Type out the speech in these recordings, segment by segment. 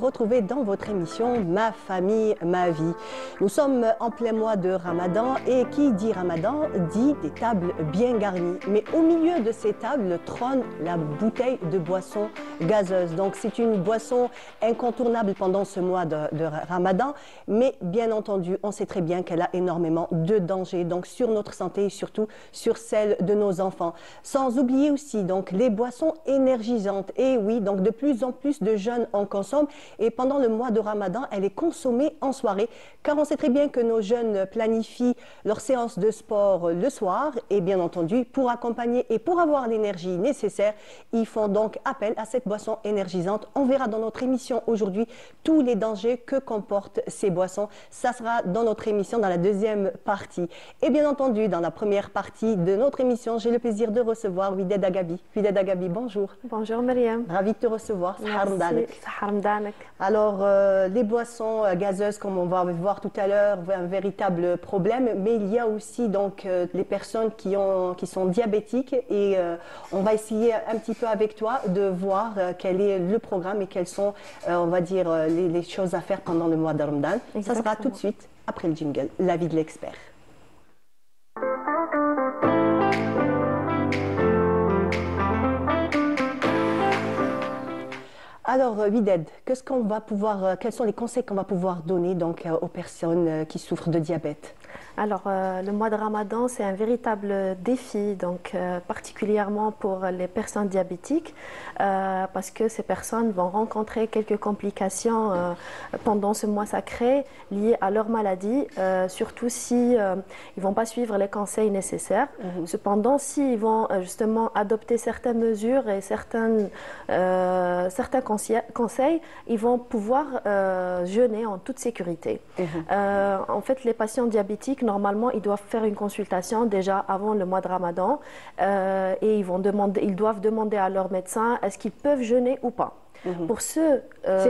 retrouver dans votre émission Ma famille, ma vie. Nous sommes en plein mois de Ramadan et qui dit Ramadan dit des tables bien garnies. Mais au milieu de ces tables trône la bouteille de boisson gazeuse. Donc c'est une boisson incontournable pendant ce mois de Ramadan. Mais bien entendu, on sait très bien qu'elle a énormément de dangers donc sur notre santé et surtout sur celle de nos enfants. Sans oublier aussi donc les boissons énergisantes. Et oui, donc de plus en plus de jeunes en consomment et pendant le mois de Ramadan, elle est consommée en soirée car on sait très bien que nos jeunes planifient leur séance de sport le soir et bien entendu pour accompagner et pour avoir l'énergie nécessaire, ils font donc appel à cette boisson énergisante. On verra dans notre émission aujourd'hui tous les dangers que comportent ces boissons. Ça sera dans notre émission dans la deuxième partie. Et bien entendu, dans la première partie de notre émission, j'ai le plaisir de recevoir Wided Agabi. Wided Agabi, bonjour. Bonjour Myriam. Ravi de te recevoir. Merci. Alors, les boissons gazeuses, comme on va voir tout à l'heure, un véritable problème, mais il y a aussi donc les personnes qui sont diabétiques et on va essayer un petit peu avec toi de voir quel est le programme et quelles sont, on va dire, les choses à faire pendant le mois de Ramadan. Ça sera tout de suite après le jingle, l'avis de l'expert. Alors, Wided, quels sont les conseils qu'on va pouvoir donner donc, aux personnes qui souffrent de diabète? Alors, le mois de Ramadan, c'est un véritable défi, donc particulièrement pour les personnes diabétiques, parce que ces personnes vont rencontrer quelques complications pendant ce mois sacré liées à leur maladie, surtout si ils vont pas suivre les conseils nécessaires. Cependant, s'ils vont justement adopter certaines mesures et certains conseils, ils vont pouvoir jeûner en toute sécurité. En fait, les patients diabétiques, normalement, ils doivent faire une consultation déjà avant le mois de Ramadan et ils doivent demander à leur médecin est-ce qu'ils peuvent jeûner ou pas. Pour ceux,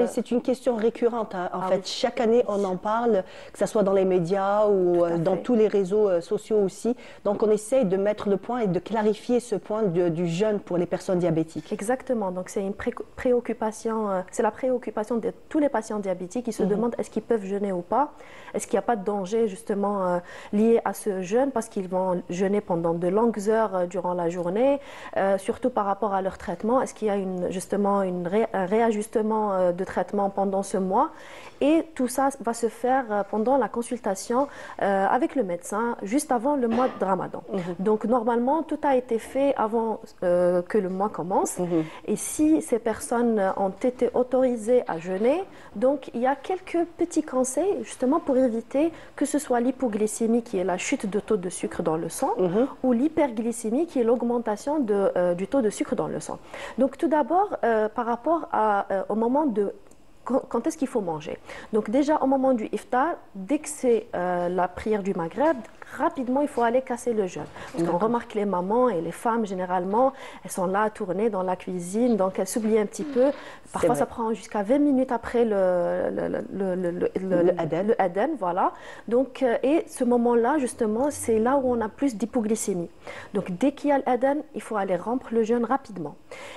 c'est une question récurrente. Hein. En fait, oui. Chaque année, on en parle, que ce soit dans les médias ou dans tous les réseaux sociaux aussi. Donc, on essaye de mettre le point et de clarifier ce point du jeûne pour les personnes diabétiques. Exactement. Donc, c'est une préoccupation. C'est la préoccupation de tous les patients diabétiques qui se demandent est-ce qu'ils peuvent jeûner ou pas. Est-ce qu'il n'y a pas de danger justement lié à ce jeûne parce qu'ils vont jeûner pendant de longues heures durant la journée, surtout par rapport à leur traitement. Est-ce qu'il y a justement un réajustement de traitement pendant ce mois et tout ça va se faire pendant la consultation avec le médecin juste avant le mois de Ramadan. Donc normalement tout a été fait avant que le mois commence et si ces personnes ont été autorisées à jeûner, donc il y a quelques petits conseils justement pour éviter que ce soit l'hypoglycémie qui est la chute de taux de sucre dans le sang ou l'hyperglycémie qui est l'augmentation du taux de sucre dans le sang. Donc tout d'abord par rapport au moment de quand est-ce qu'il faut manger. Donc déjà au moment du iftar, dès que c'est la prière du Maghreb, rapidement il faut aller casser le jeûne. Parce qu'on remarque les mamans et les femmes généralement, elles sont là à tourner dans la cuisine, donc elles s'oublient un petit peu. Parfois ça prend jusqu'à 20 minutes après le adhan, voilà. Donc, et ce moment-là justement, c'est là où on a plus d'hypoglycémie. Donc dès qu'il y a l'adhan, il faut aller rompre le jeûne rapidement.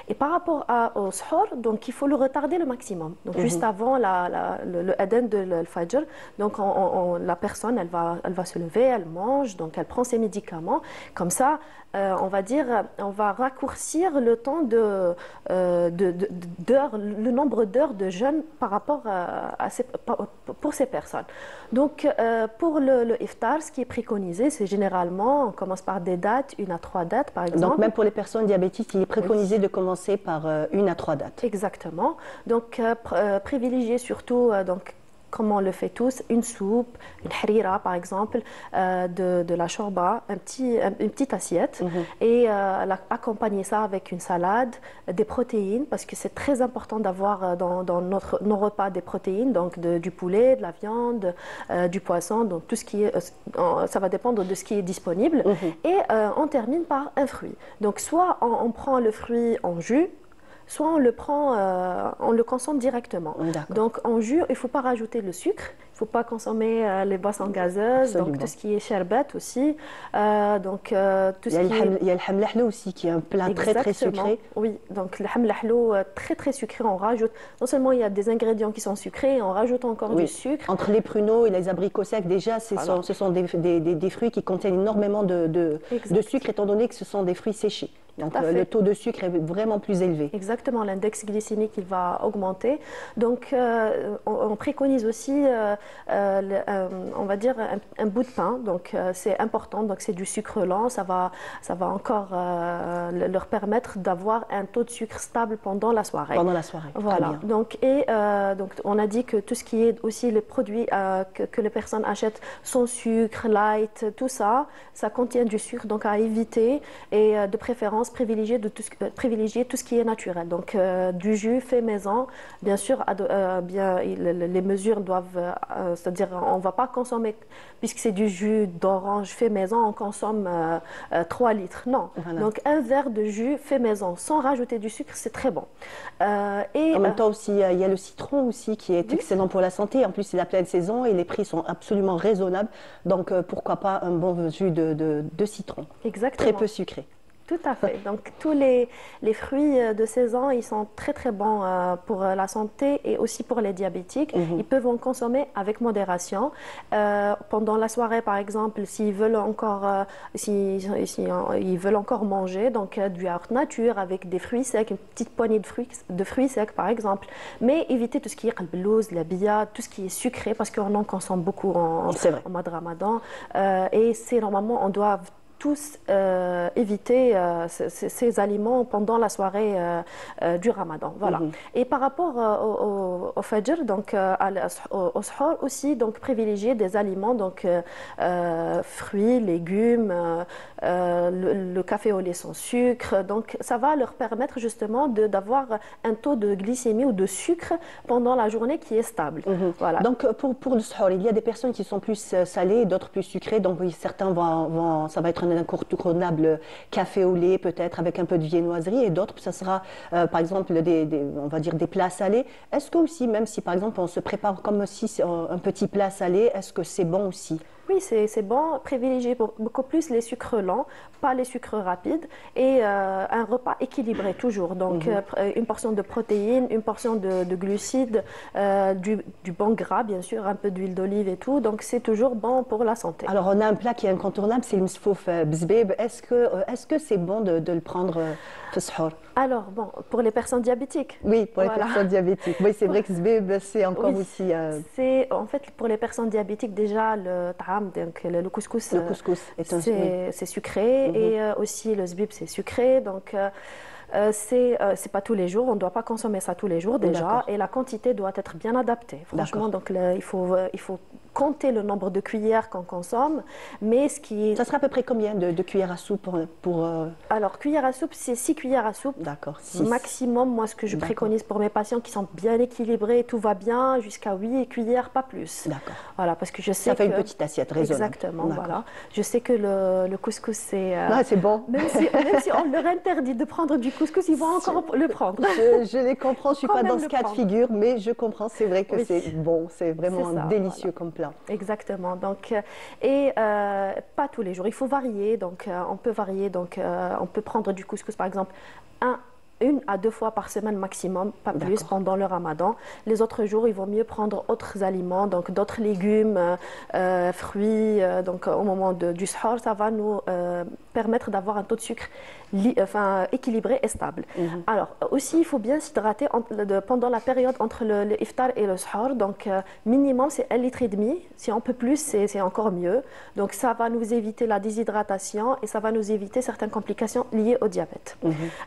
Et par rapport au suhoor, donc il faut le retarder le maximum. Donc juste avant le adhan de l'fajr, donc la personne elle va se lever, elle mange, donc elle prend ses médicaments. Comme ça, on va dire, on va raccourcir le temps le nombre d'heures de jeûne par rapport pour ces personnes. Donc pour le iftar, ce qui est préconisé, c'est généralement, on commence par des dates, 1 à 3 dates par exemple. Donc même pour les personnes diabétiques, il est préconisé de commencer par 1 à 3 dates. Exactement. Donc privilégier surtout donc comme on le fait tous, une soupe, une harira par exemple, de la shorba, une petite assiette et accompagner ça avec une salade, des protéines parce que c'est très important d'avoir dans nos repas des protéines, donc du poulet, de la viande, du poisson, donc tout ce qui est, ça va dépendre de ce qui est disponible et on termine par un fruit. Donc soit on prend le fruit en jus, soit on le consomme directement. Donc en jus, il ne faut pas rajouter le sucre, il faut pas consommer les boissons gazeuses, Absolument. donc tout ce qui est sherbet aussi. Tout Il y a ce qui est... il y a le hamlahlou aussi, qui est un plat très très Exactement, sucré. oui. Donc le hamlahlou, très très sucré, on rajoute, non seulement il y a des ingrédients qui sont sucrés, on rajoute encore du Oui. sucre. Entre les pruneaux et les abricots secs, déjà, Voilà. ce sont des fruits qui contiennent énormément de Exact. sucre, étant donné que ce sont des fruits séchés. Donc à fait. le taux de sucre est vraiment plus élevé. Exactement, l'index glycémique il va augmenter. Donc, on préconise aussi, on va dire, un bout de pain. Donc, c'est important. Donc, c'est du sucre lent. Ça va encore leur permettre d'avoir un taux de sucre stable pendant la soirée. Pendant la soirée. Très Voilà. bien. Donc, on a dit que tout ce qui est aussi les produits que les personnes achètent sans sucre, light, tout ça, ça contient du sucre. Donc, à éviter et de préférence privilégier tout ce qui est naturel. Donc, du jus fait maison, bien sûr, les mesures doivent, c'est-à-dire, on ne va pas consommer, puisque c'est du jus d'orange fait maison, on consomme 3 litres. Non. Voilà. Donc, un verre de jus fait maison, sans rajouter du sucre, c'est très bon. En même temps aussi, il y a le citron aussi qui est excellent pour la santé. En plus, c'est la pleine saison et les prix sont absolument raisonnables. Donc, pourquoi pas un bon jus de citron. Exactement. Très peu sucré. Tout à fait. Donc, tous les fruits de saison, ils sont très, très bons pour la santé et aussi pour les diabétiques. Ils peuvent en consommer avec modération. Pendant la soirée, par exemple, s'ils veulent encore, ils veulent encore manger, donc du yaourt nature avec des fruits secs, une petite poignée de fruits secs, par exemple. Mais éviter tout ce qui est qalbelouz, la bia, tout ce qui est sucré, parce qu'on en consomme beaucoup en mois de Ramadan. Et c'est normalement, on doit tous éviter ces aliments pendant la soirée du Ramadan. Voilà. Et par rapport au Fajr, donc au Suhoor aussi, donc privilégier des aliments, donc fruits, légumes, le café au lait sans sucre. Donc ça va leur permettre justement d'avoir un taux de glycémie ou de sucre pendant la journée qui est stable. Voilà. Donc pour le Suhoor, il y a des personnes qui sont plus salées, d'autres plus sucrées. Donc oui, certains ça va être un incontournable café au lait, peut-être avec un peu de viennoiserie, et d'autres, ça sera par exemple on va dire des plats salés. Est-ce que aussi, même si par exemple on se prépare comme si un petit plat salé, est-ce que c'est bon aussi? Oui, c'est bon. Privilégier beaucoup plus les sucres lents, pas les sucres rapides, et un repas équilibré toujours. Donc, une portion de protéines, une portion de glucides, du bon gras, bien sûr, un peu d'huile d'olive et tout. Donc, c'est toujours bon pour la santé. Alors, on a un plat qui est incontournable, c'est le msfouf bzbib. Est-ce que c'est bon de le prendre au Suhoor? Alors, bon, pour les personnes diabétiques. Oui, pour les personnes diabétiques. Oui, c'est vrai que zbib, c'est encore aussi... C'est, en fait, pour les personnes diabétiques, déjà, le ta'am, donc le couscous, c'est sucré, et aussi le zbib, c'est sucré. Donc, c'est pas tous les jours, on ne doit pas consommer ça tous les jours déjà, et la quantité doit être bien adaptée. Franchement, donc il faut compter le nombre de cuillères qu'on consomme, mais ce qui... Ça sera à peu près combien de cuillères à soupe pour Alors, cuillère à soupe, c'est 6 cuillères à soupe. D'accord. Maximum, moi, ce que je préconise pour mes patients qui sont bien équilibrés, tout va bien, jusqu'à 8 cuillères, pas plus. D'accord. Voilà, parce que je sais ça fait une petite assiette raisonnable. Exactement, voilà. Je sais que le couscous, c'est... c'est bon. Même si on leur interdit de prendre du couscous, ils vont encore le prendre. Je les comprends, je ne suis pas dans ce cas de figure, mais je comprends, c'est vrai que c'est bon, c'est vraiment délicieux comme plat. Exactement, donc, pas tous les jours, il faut varier, donc on peut varier, donc on peut prendre du couscous par exemple 1 à 2 fois par semaine maximum, pas plus, pendant le Ramadan. Les autres jours, il vaut mieux prendre autres aliments, donc d'autres légumes, fruits. Donc au moment du Suhoor, ça va nous permettre d'avoir un taux de sucre équilibré et stable. Alors aussi, il faut bien s'hydrater pendant la période entre le iftar et le Suhoor. Donc minimum, c'est 1,5 litre. Si on peut plus, c'est encore mieux. Donc ça va nous éviter la déshydratation et ça va nous éviter certaines complications liées au diabète.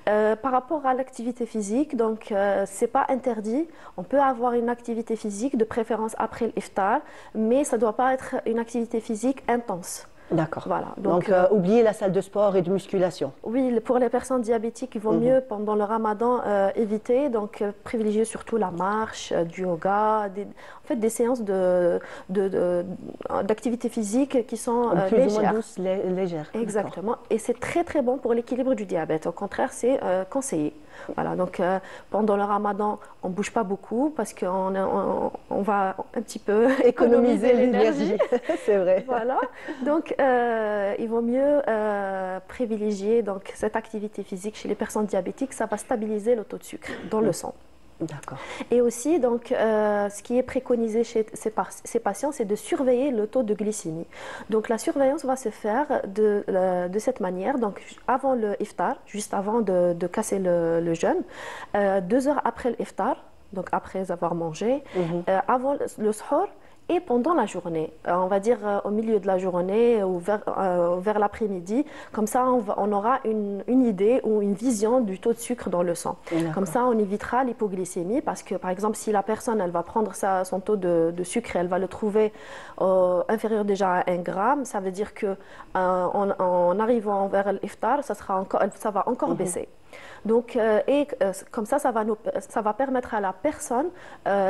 Par rapport à l'activité physique, donc c'est pas interdit. On peut avoir une activité physique, de préférence après l'iftar, mais ça doit pas être une activité physique intense. D'accord. Voilà. Donc oubliez la salle de sport et de musculation. Oui, pour les personnes diabétiques, il vaut mieux pendant le Ramadan éviter, donc privilégier surtout la marche, du yoga, en fait des séances d'activité physique qui sont plus légères. ou moins douces, légères. Exactement. Et c'est très très bon pour l'équilibre du diabète. Au contraire, c'est conseillé. Voilà, donc pendant le ramadan, on ne bouge pas beaucoup parce qu'on va un petit peu économiser l'énergie. C'est vrai. Voilà, donc il vaut mieux privilégier donc, cette activité physique chez les personnes diabétiques, ça va stabiliser le taux de sucre dans le sang. D'accord. Et aussi, donc, ce qui est préconisé chez ces patients, c'est de surveiller le taux de glycémie. Donc, la surveillance va se faire de cette manière. Donc, avant le iftar, juste avant de casser le jeûne, 2 heures après le iftar, donc après avoir mangé, avant le suhoor, et pendant la journée, on va dire au milieu de la journée ou vers l'après-midi, comme ça on aura une idée ou une vision du taux de sucre dans le sang. Comme ça on évitera l'hypoglycémie parce que par exemple si la personne elle va prendre son taux de sucre, elle va le trouver inférieur déjà à 1 gramme, ça veut dire que en arrivant vers l'iftar, ça va encore baisser. Donc, comme ça va permettre à la personne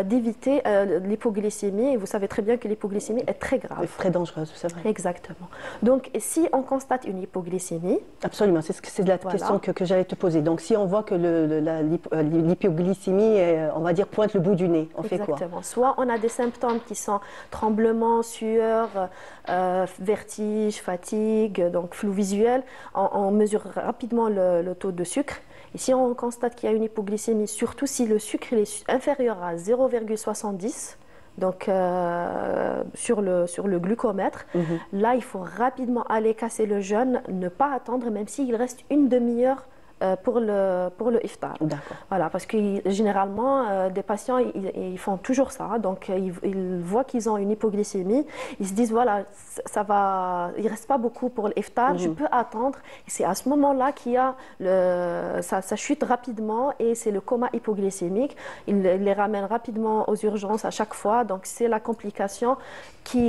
d'éviter l'hypoglycémie. Et vous savez très bien que l'hypoglycémie est très grave. C'est très dangereuse, c'est vrai. Exactement. Donc, si on constate une hypoglycémie... Absolument, c'est la question que j'allais te poser. Donc, si on voit que l'hypoglycémie, on va dire, pointe le bout du nez, on fait quoi? Exactement. Soit on a des symptômes qui sont tremblements, sueur, vertige, fatigue, donc flou visuel. On mesure rapidement le taux de sucre. Et si on constate qu'il y a une hypoglycémie, surtout si le sucre est inférieur à 0,70, donc sur le glucomètre, là il faut rapidement aller casser le jeûne, ne pas attendre même s'il reste une demi-heure pour le iftar. Voilà, parce que généralement, des patients, ils font toujours ça. Donc, ils voient qu'ils ont une hypoglycémie. Ils se disent, voilà, il ne reste pas beaucoup pour l'iftar, je peux attendre. Et c'est à ce moment-là qu'il y a ça chute rapidement et c'est le coma hypoglycémique. Ils les ramènent rapidement aux urgences à chaque fois. Donc, c'est la complication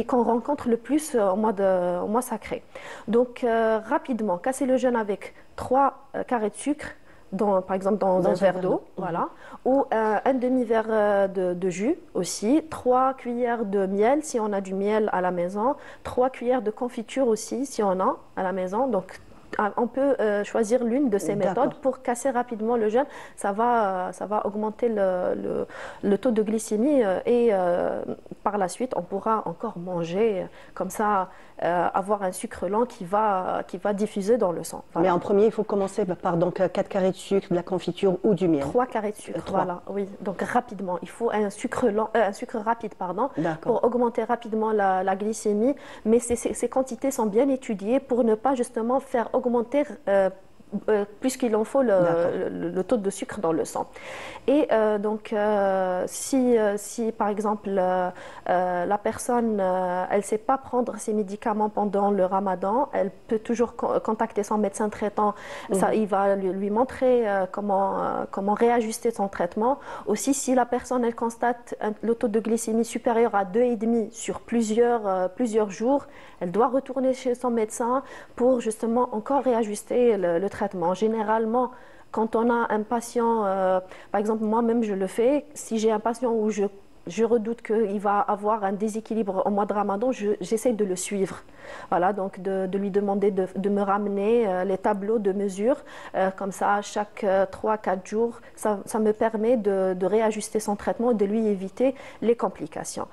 qu'on rencontre le plus au mois sacré. Donc, rapidement, casser le jeûne avec 3 carrés de sucre, par exemple dans un verre d'eau, voilà, ou un demi-verre de jus aussi, 3 cuillères de miel si on a du miel à la maison, 3 cuillères de confiture aussi si on a à la maison. Donc, on peut choisir l'une de ces méthodes pour casser rapidement le jeûne. Ça va augmenter le taux de glycémie et par la suite, on pourra encore manger comme ça, avoir un sucre lent qui va diffuser dans le sang. Voilà. Mais en premier, il faut commencer par donc 4 carrés de sucre, de la confiture ou du miel. 3 carrés de sucre, voilà. Oui, donc rapidement. Il faut un sucre rapide, pour augmenter rapidement la glycémie. Mais ces quantités sont bien étudiées pour ne pas justement faire augmenter plus qu'il en faut le taux de sucre dans le sang. Et donc, si par exemple la personne elle ne sait pas prendre ses médicaments pendant le ramadan, elle peut toujours contacter son médecin traitant. Il va lui montrer comment réajuster son traitement. Aussi, si la personne elle constate le taux de glycémie supérieur à 2,5 sur plusieurs jours, elle doit retourner chez son médecin pour justement encore réajuster le traitement. Généralement, quand on a un patient, par exemple moi-même je le fais, si j'ai un patient où je redoute qu'il va avoir un déséquilibre au mois de Ramadan, j'essaie de le suivre. Voilà, donc de lui demander de me ramener les tableaux de mesure. Comme ça, chaque 3-4 jours, ça me permet de réajuster son traitement et de lui éviter les complications.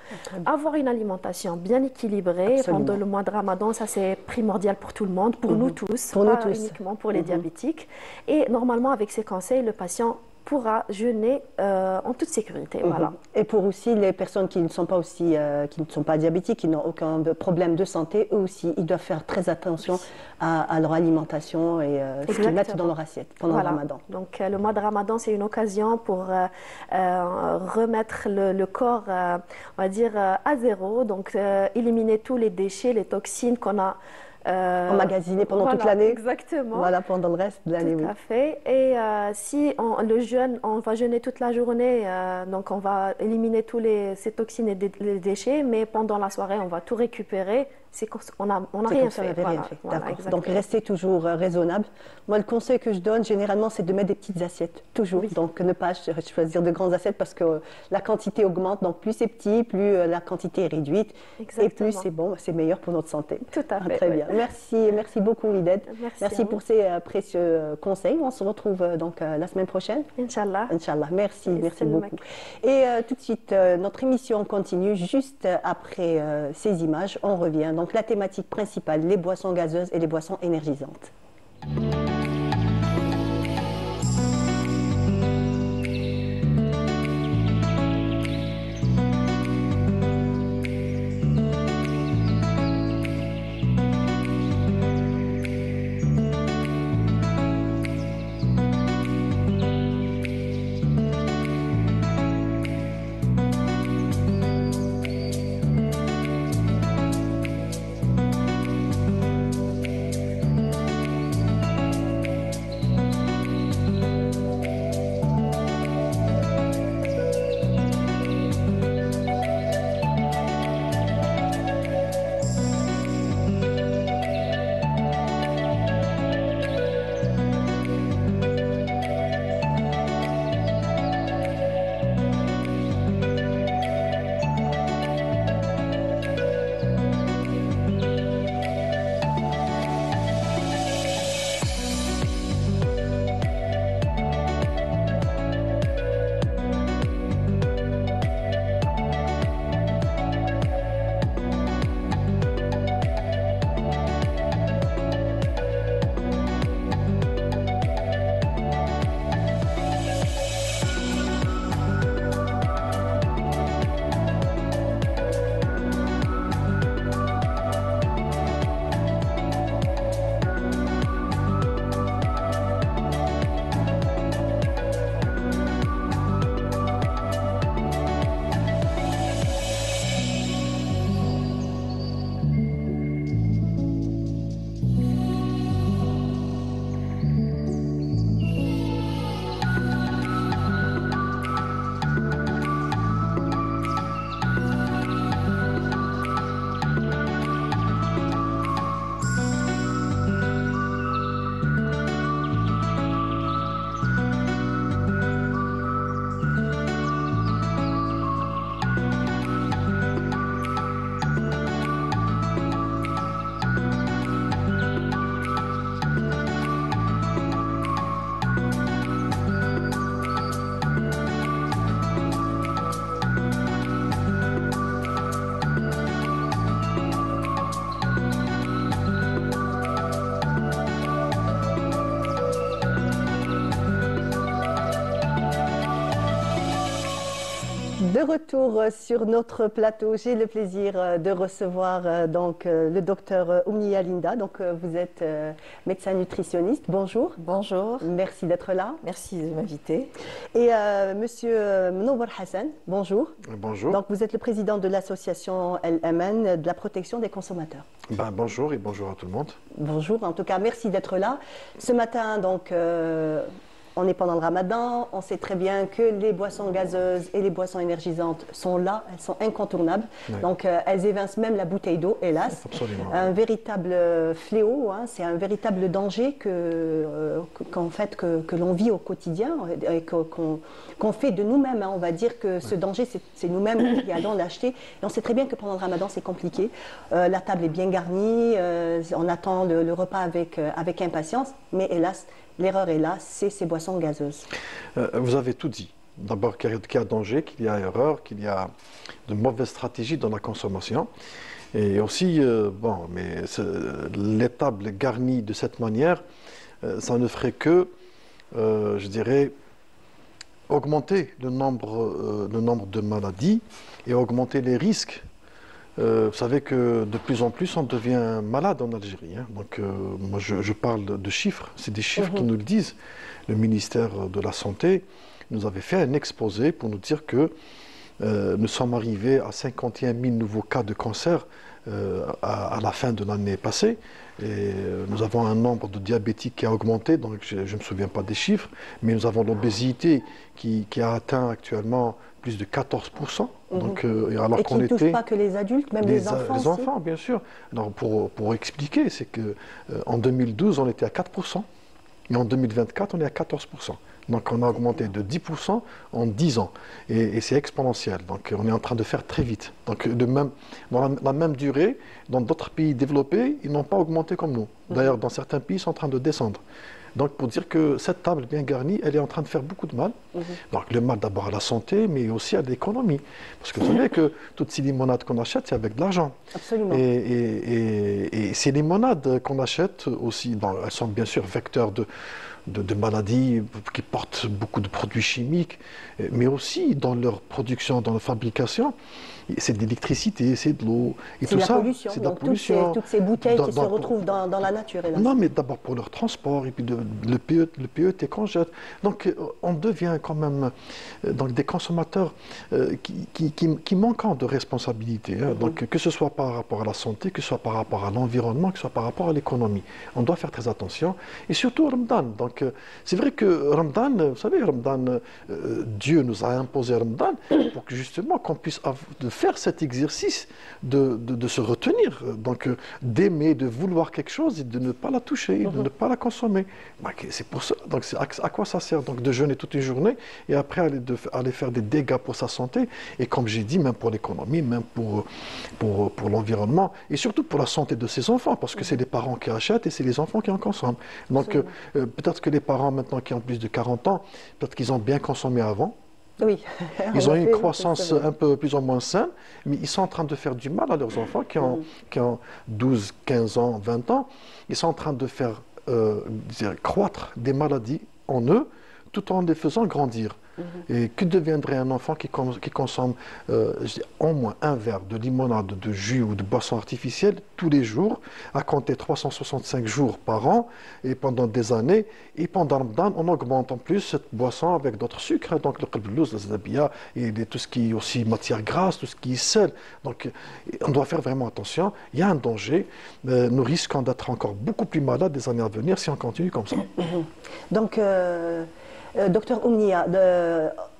Avoir une alimentation bien équilibrée pendant le mois de Ramadan, ça c'est primordial pour tout le monde, pour nous tous, pas uniquement pour les diabétiques. Et normalement, avec ces conseils, le patient pourra jeûner en toute sécurité. Voilà. Et pour aussi les personnes qui ne sont pas diabétiques, qui n'ont aucun problème de santé, eux aussi, ils doivent faire très attention à leur alimentation et ce qu'ils mettent dans leur assiette pendant le Ramadan. Donc le mois de Ramadan, c'est une occasion pour remettre le corps, on va dire, à zéro, donc éliminer tous les déchets, les toxines qu'on a emmagasiné pendant toute l'année. Exactement. Voilà, pendant le reste de l'année. Tout à fait. Et si on va jeûner toute la journée, donc on va éliminer tous ces toxines et les déchets, mais pendant la soirée, on va tout récupérer. c'est qu'on n'a C'est rien comme ça, on fait. n'avait rien fait. Voilà, D'accord. exactement. Donc, restez toujours raisonnable. Moi, le conseil que je donne, généralement, c'est de mettre des petites assiettes, toujours. Oui. Donc, ne pas choisir de grandes assiettes parce que la quantité augmente. Donc, plus c'est petit, plus la quantité est réduite. Et plus Exactement. c'est bon, c'est meilleur pour notre santé. Tout à fait, Très oui. bien. Merci beaucoup, Wided. Merci à vous. pour ces précieux conseils. On se retrouve donc la semaine prochaine. Inch'Allah. Inch'Allah. Merci Salam beaucoup. Et tout de suite, notre émission continue juste après ces images. On revient. Donc, la thématique principale, les boissons gazeuses et les boissons énergisantes. De retour sur notre plateau, j'ai le plaisir de recevoir le docteur Oumnia Linda. Donc, vous êtes médecin nutritionniste. Bonjour. Bonjour. Merci d'être là. Merci de m'inviter. Et monsieur Mnowar Hassan, bonjour. Bonjour. Donc, vous êtes le président de l'association El-Aman de la protection des consommateurs. Bonjour et bonjour à tout le monde. Bonjour, en tout cas, merci d'être là. Ce matin, donc, on est pendant le ramadan, on sait très bien que les boissons gazeuses et les boissons énergisantes sont là, elles sont incontournables. Oui. Donc elles évincent même la bouteille d'eau, hélas. Absolument. Un véritable fléau, hein, c'est un véritable danger que l'on vit au quotidien et qu'on fait de nous-mêmes. Hein. On va dire que ce danger, c'est nous-mêmes qui allons l'acheter. Et on sait très bien que pendant le ramadan, c'est compliqué. La table est bien garnie, on attend le repas avec impatience, mais hélas, l'erreur est là, c'est ces boissons gazeuses. Vous avez tout dit. D'abord qu'il y a danger, qu'il y a erreur, qu'il y a de mauvaises stratégies dans la consommation. Et aussi, les tables garnies de cette manière, ça ne ferait que, je dirais, augmenter le nombre de maladies et augmenter les risques. Vous savez que de plus en plus on devient malade en Algérie. Hein. Donc moi je parle de chiffres, c'est des chiffres qui nous le disent. Le ministère de la Santé nous avait fait un exposé pour nous dire que nous sommes arrivés à 51 000 nouveaux cas de cancer à la fin de l'année passée. Et nous avons un nombre de diabétiques qui a augmenté, donc je ne me souviens pas des chiffres, mais nous avons l'obésité qui a atteint actuellement plus de 14%. Donc, alors et qui ne touche pas que les adultes, même les enfants les enfants, bien sûr. Alors, pour expliquer, c'est qu'en 2012, on était à 4%, et en 2024, on est à 14%. Donc on a augmenté de 10% en 10 ans. Et c'est exponentiel. Donc on est en train de faire très vite. Donc dans la même durée, dans d'autres pays développés, ils n'ont pas augmenté comme nous. D'ailleurs, dans certains pays, ils sont en train de descendre. Donc pour dire que cette table bien garnie, elle est en train de faire beaucoup de mal. Donc le mal d'abord à la santé, mais aussi à l'économie. Parce que vous savez que toutes ces limonades qu'on achète, c'est avec de l'argent. Absolument. Et ces limonades qu'on achète aussi, elles sont bien sûr vecteurs de maladies qui portent beaucoup de produits chimiques, mais aussi dans leur production, dans leur fabrication, c'est de l'électricité, c'est de l'eau, et tout ça. C'est de la pollution. Toutes ces bouteilles qui se retrouvent dans la nature. Hélas. Non, mais d'abord pour leur transport, et puis le PET qu'on jette. Donc on devient quand même des consommateurs qui manquent de responsabilité. Donc que ce soit par rapport à la santé, que ce soit par rapport à l'environnement, que ce soit par rapport à l'économie. On doit faire très attention. Et surtout au Ramadan. Donc c'est vrai que Ramadan, vous savez, Ramadan, Dieu nous a imposé Ramadan pour que justement qu'on puisse faire cet exercice de se retenir, donc d'aimer, de vouloir quelque chose et de ne pas la toucher, de ne pas la consommer. C'est pour ça. Donc à quoi ça sert donc de jeûner toute une journée et après aller faire des dégâts pour sa santé et comme j'ai dit, même pour l'économie, même pour l'environnement et surtout pour la santé de ses enfants parce que c'est les parents qui achètent et c'est les enfants qui en consomment. Donc peut-être que les parents maintenant qui ont plus de 40 ans, peut-être qu'ils ont bien consommé avant. Oui. Ils ont une croissance un peu plus ou moins saine, mais ils sont en train de faire du mal à leurs enfants qui ont 12, 15 ans, 20 ans. Ils sont en train de faire croître des maladies en eux tout en les faisant grandir. Et que deviendrait un enfant qui consomme au moins un verre de limonade, de jus ou de boisson artificielle tous les jours, à compter 365 jours par an et pendant des années. Et pendant le Ramadan, on augmente en plus cette boisson avec d'autres sucres, donc le qalblouz, le zabia, et tout ce qui est aussi matière grasse, tout ce qui est sel. Donc on doit faire vraiment attention. Il y a un danger. Nous risquons d'être encore beaucoup plus malades des années à venir si on continue comme ça. Donc, Docteur Oumnia,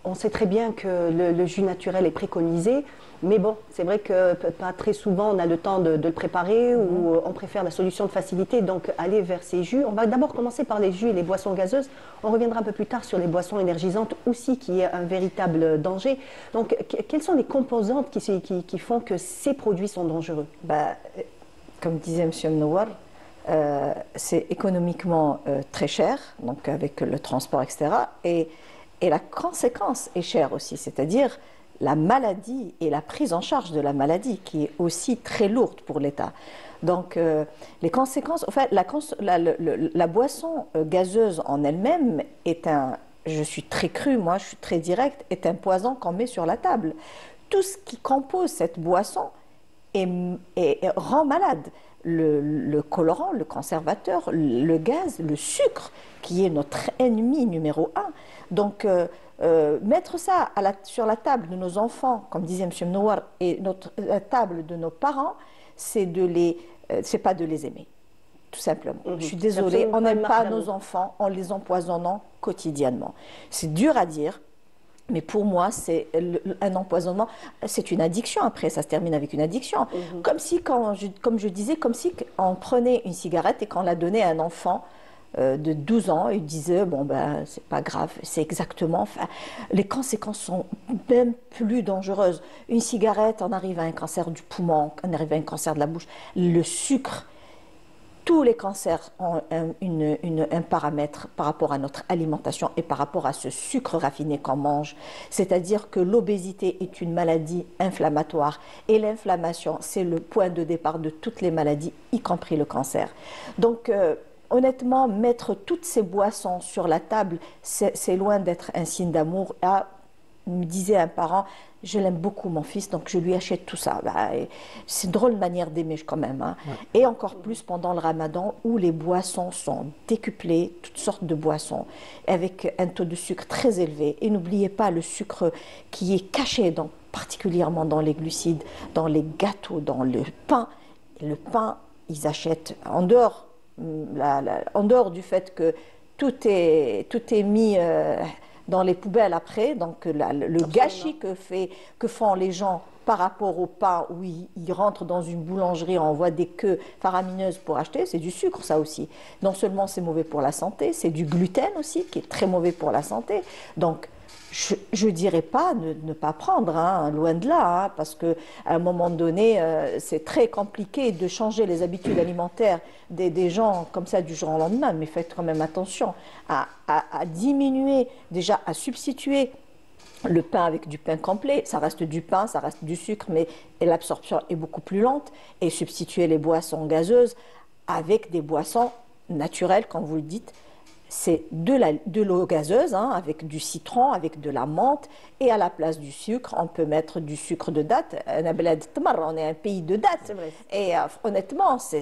on sait très bien que le jus naturel est préconisé, mais bon, c'est vrai que pas très souvent on a le temps de le préparer ou on préfère la solution de facilité, donc aller vers ces jus. On va d'abord commencer par les jus et les boissons gazeuses. On reviendra un peu plus tard sur les boissons énergisantes aussi, qui est un véritable danger. Donc, quelles sont les composantes qui font que ces produits sont dangereux? Comme disait M. Mnouar, c'est économiquement très cher, donc avec le transport, etc. Et la conséquence est chère aussi, c'est-à-dire la maladie et la prise en charge de la maladie qui est aussi très lourde pour l'État. Donc les conséquences, en fait, la boisson gazeuse en elle-même est je suis très crue, moi je suis très directe, est un poison qu'on met sur la table. Tout ce qui compose cette boisson rend malade. Le colorant, le conservateur, le gaz, le sucre, qui est notre ennemi numéro un. Donc, mettre ça sur la table de nos enfants, comme disait M. Mnouar, et la table de nos parents, c'est pas de les aimer, tout simplement. Je suis désolée, on n'aime pas nos enfants en les empoisonnant quotidiennement. C'est dur à dire. Mais pour moi, c'est un empoisonnement, c'est une addiction après, ça se termine avec une addiction. Comme si, comme je disais, comme si on prenait une cigarette et qu'on la donnait à un enfant de 12 ans, il disait, c'est pas grave, c'est exactement, les conséquences sont même plus dangereuses. Une cigarette, on arrive à un cancer du poumon, on arrive à un cancer de la bouche, le sucre. Tous les cancers ont un paramètre par rapport à notre alimentation et par rapport à ce sucre raffiné qu'on mange. C'est-à-dire que l'obésité est une maladie inflammatoire et l'inflammation, c'est le point de départ de toutes les maladies, y compris le cancer. Donc, honnêtement, mettre toutes ces boissons sur la table, c'est loin d'être un signe d'amour. Me disait un parent, je l'aime beaucoup mon fils, donc je lui achète tout ça. C'est une drôle de manière d'aimer quand même. Ouais. Et encore plus pendant le Ramadan où les boissons sont décuplées, toutes sortes de boissons, avec un taux de sucre très élevé. Et n'oubliez pas le sucre qui est caché dans particulièrement dans les glucides, dans les gâteaux, dans le pain. Le pain, ils achètent en dehors, en dehors du fait que tout est mis dans les poubelles après, donc le gâchis que font les gens par rapport au pain, où ils rentrent dans une boulangerie, on voit des queues faramineuses pour acheter, c'est du sucre ça aussi. Non seulement c'est mauvais pour la santé, c'est du gluten aussi qui est très mauvais pour la santé. Donc je ne dirais pas ne pas prendre, hein, loin de là, hein, parce qu'à un moment donné, c'est très compliqué de changer les habitudes alimentaires des gens comme ça du jour au lendemain, mais faites quand même attention à diminuer, déjà à substituer le pain avec du pain complet. Ça reste du pain, ça reste du sucre, mais l'absorption est beaucoup plus lente, et substituer les boissons gazeuses avec des boissons naturelles, comme vous le dites. C'est de l'eau gazeuse, hein, avec du citron, avec de la menthe, et à la place du sucre, on peut mettre du sucre de date. On est un pays de date. Et honnêtement, ce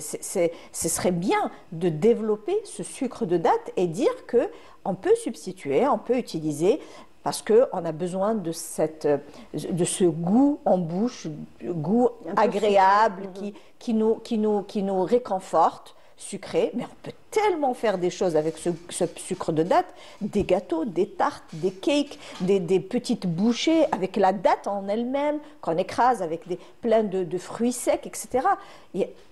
serait bien de développer ce sucre de date et dire qu'on peut substituer, on peut utiliser, parce qu'on a besoin de ce goût en bouche, goût agréable, qui nous réconforte, sucré, mais on peut tellement faire des choses avec ce sucre de date, des gâteaux, des tartes, des cakes, des petites bouchées avec la date en elle-même, qu'on écrase avec plein de fruits secs, etc.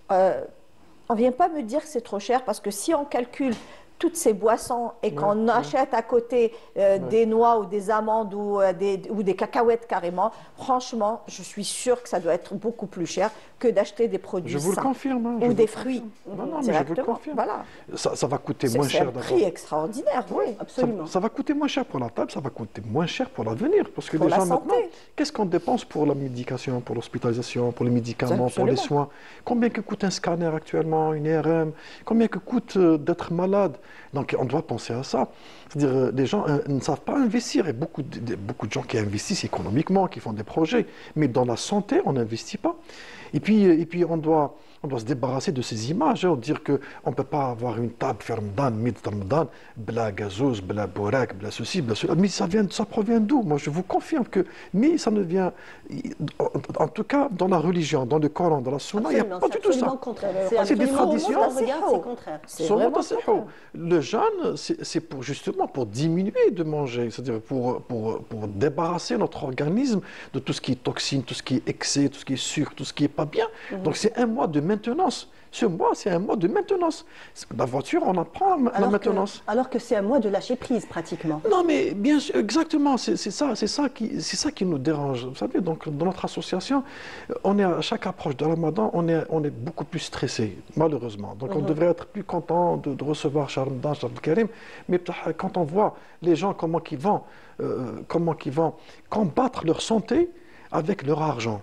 On ne vient pas me dire que c'est trop cher, parce que si on calcule toutes ces boissons et qu'on achète à côté des noix ou des amandes ou des cacahuètes carrément, franchement, je suis sûre que ça doit être beaucoup plus cher que d'acheter des produits sains. Je vous le confirme. Hein, ou des fruits. Non, mais je vous le confirme. Voilà. Ça va coûter moins cher d'abord. C'est un prix extraordinaire, oui, absolument. Ça va coûter moins cher pour la table, ça va coûter moins cher pour l'avenir. Parce que pour les gens santé. maintenant, qu'est-ce qu'on dépense pour la médication, pour l'hospitalisation, pour les médicaments, pour les soins? Combien que coûte un scanner actuellement, une IRM? Combien que coûte d'être malade? Donc on doit penser à ça. C'est-à-dire les gens ne savent pas investir. Il y a beaucoup de gens qui investissent économiquement, qui font des projets. Mais dans la santé, on n'investit pas. Et puis on doit se débarrasser de ces images, hein, dire qu'on ne peut pas avoir une table fermedane, mid-ramadan, bla gazouz, bla borak, bla ceci, bla cela. Mais ça provient d'où? Moi, je vous confirme que, mais ça ne vient, en tout cas, dans la religion, dans le Coran, dans la Sunna, il n'y a pas du tout ça. C'est des traditions. C'est contraire. Le jeûne, c'est justement pour diminuer de manger, c'est-à-dire pour débarrasser notre organisme de tout ce qui est toxine, tout ce qui est excès, tout ce qui est sucre, tout ce qui n'est pas bien. Donc c'est un mois de maintenance. Ce mois, c'est un mois de maintenance. La voiture, on apprend la maintenance. Alors que c'est un mois de lâcher prise, pratiquement. Non, mais bien sûr, exactement, c'est ça qui nous dérange. Vous savez, donc, dans notre association, à chaque approche de Ramadan, on est beaucoup plus stressé, malheureusement. Donc, on devrait être plus content de recevoir Ramadan, Karim, mais quand on voit les gens, comment ils vont combattre leur santé avec leur argent.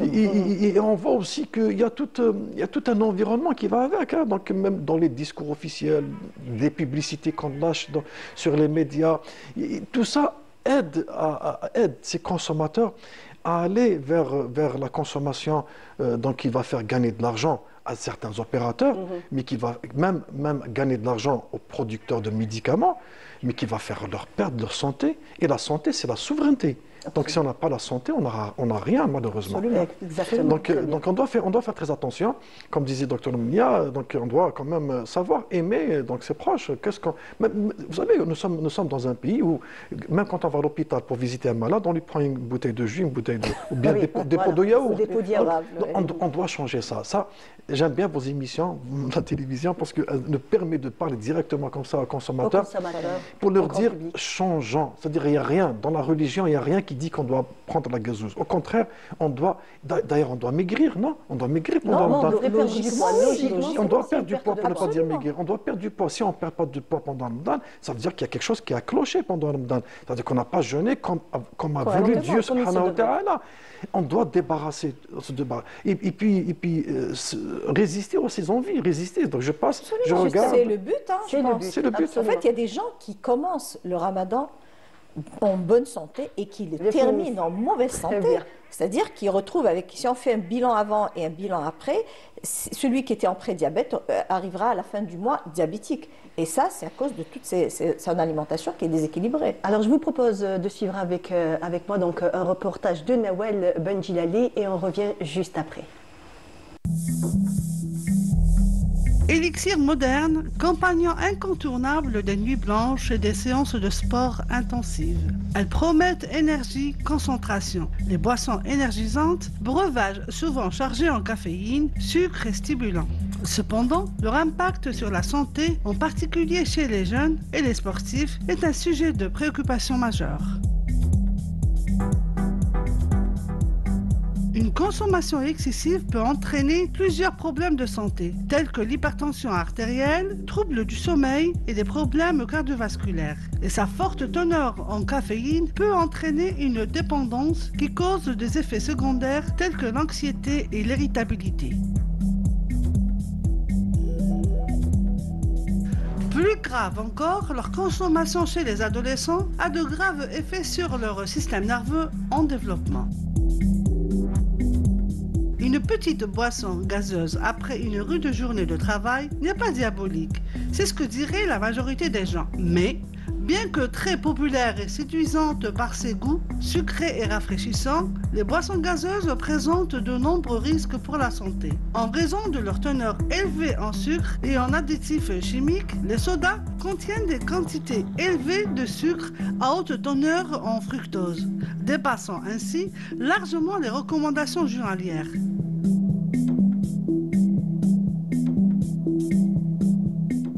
Et on voit aussi qu'il y a tout un environnement qui va avec. Hein. Donc même dans les discours officiels, les publicités qu'on lâche sur les médias, tout ça aide ces consommateurs à aller vers la consommation qui va faire gagner de l'argent à certains opérateurs, mais qui va même gagner de l'argent aux producteurs de médicaments, mais qui va faire leur perdre leur santé. Et la santé, c'est la souveraineté. Donc si on n'a pas la santé, on n'a rien, malheureusement. Exactement. Donc on doit faire très attention. Comme disait Dr Mounia, donc on doit quand même savoir aimer ses proches. Vous savez, nous sommes dans un pays où, même quand on va à l'hôpital pour visiter un malade, on lui prend une bouteille de jus, ou bien des pots de yaourt. On doit changer ça. J'aime bien vos émissions, la télévision, parce qu'elle nous permet de parler directement comme ça aux consommateurs, pour leur dire changeons. C'est-à-dire il n'y a rien, dans la religion, il n'y a rien qui dit qu'on doit prendre la gazeuse. Au contraire, on doit maigrir, non? On doit maigrir pendant Ramadan. On doit perdre du poids pour ne pas dire maigrir. On doit perdre du poids. Si on ne perd pas de poids pendant Ramadan, ça veut dire qu'il y a quelque chose qui a cloché pendant Ramadan. C'est-à-dire qu'on n'a pas jeûné comme a voulu Dieu subhanahu wa ta'ala. On doit se débarrasser. Et puis résister à ses envies, résister. Donc je passe, je regarde. C'est le but, hein, je pense. C'est le but. En fait, il y a des gens qui commencent le Ramadan en bonne santé et qui le termine en mauvaise santé. C'est-à-dire qu'il retrouve avec, si on fait un bilan avant et un bilan après, celui qui était en prédiabète arrivera à la fin du mois diabétique. Et ça, c'est à cause de toute son alimentation qui est déséquilibrée. Alors, je vous propose de suivre avec moi donc, un reportage de Nawel Benjilali et on revient juste après. Élixir moderne, compagnon incontournable des nuits blanches et des séances de sport intensives. Elles promettent énergie, concentration. Les boissons énergisantes, breuvages souvent chargés en caféine, sucre et stimulants. Cependant, leur impact sur la santé, en particulier chez les jeunes et les sportifs, est un sujet de préoccupation majeure. Une consommation excessive peut entraîner plusieurs problèmes de santé, tels que l'hypertension artérielle, troubles du sommeil et des problèmes cardiovasculaires. Et sa forte teneur en caféine peut entraîner une dépendance qui cause des effets secondaires tels que l'anxiété et l'irritabilité. Plus grave encore, leur consommation chez les adolescents a de graves effets sur leur système nerveux en développement. Une petite boisson gazeuse après une rude journée de travail n'est pas diabolique. C'est ce que dirait la majorité des gens. Mais, bien que très populaires et séduisantes par ses goûts, sucrés et rafraîchissants, les boissons gazeuses présentent de nombreux risques pour la santé. En raison de leur teneur élevée en sucre et en additifs chimiques, les sodas contiennent des quantités élevées de sucre à haute teneur en fructose, dépassant ainsi largement les recommandations journalières.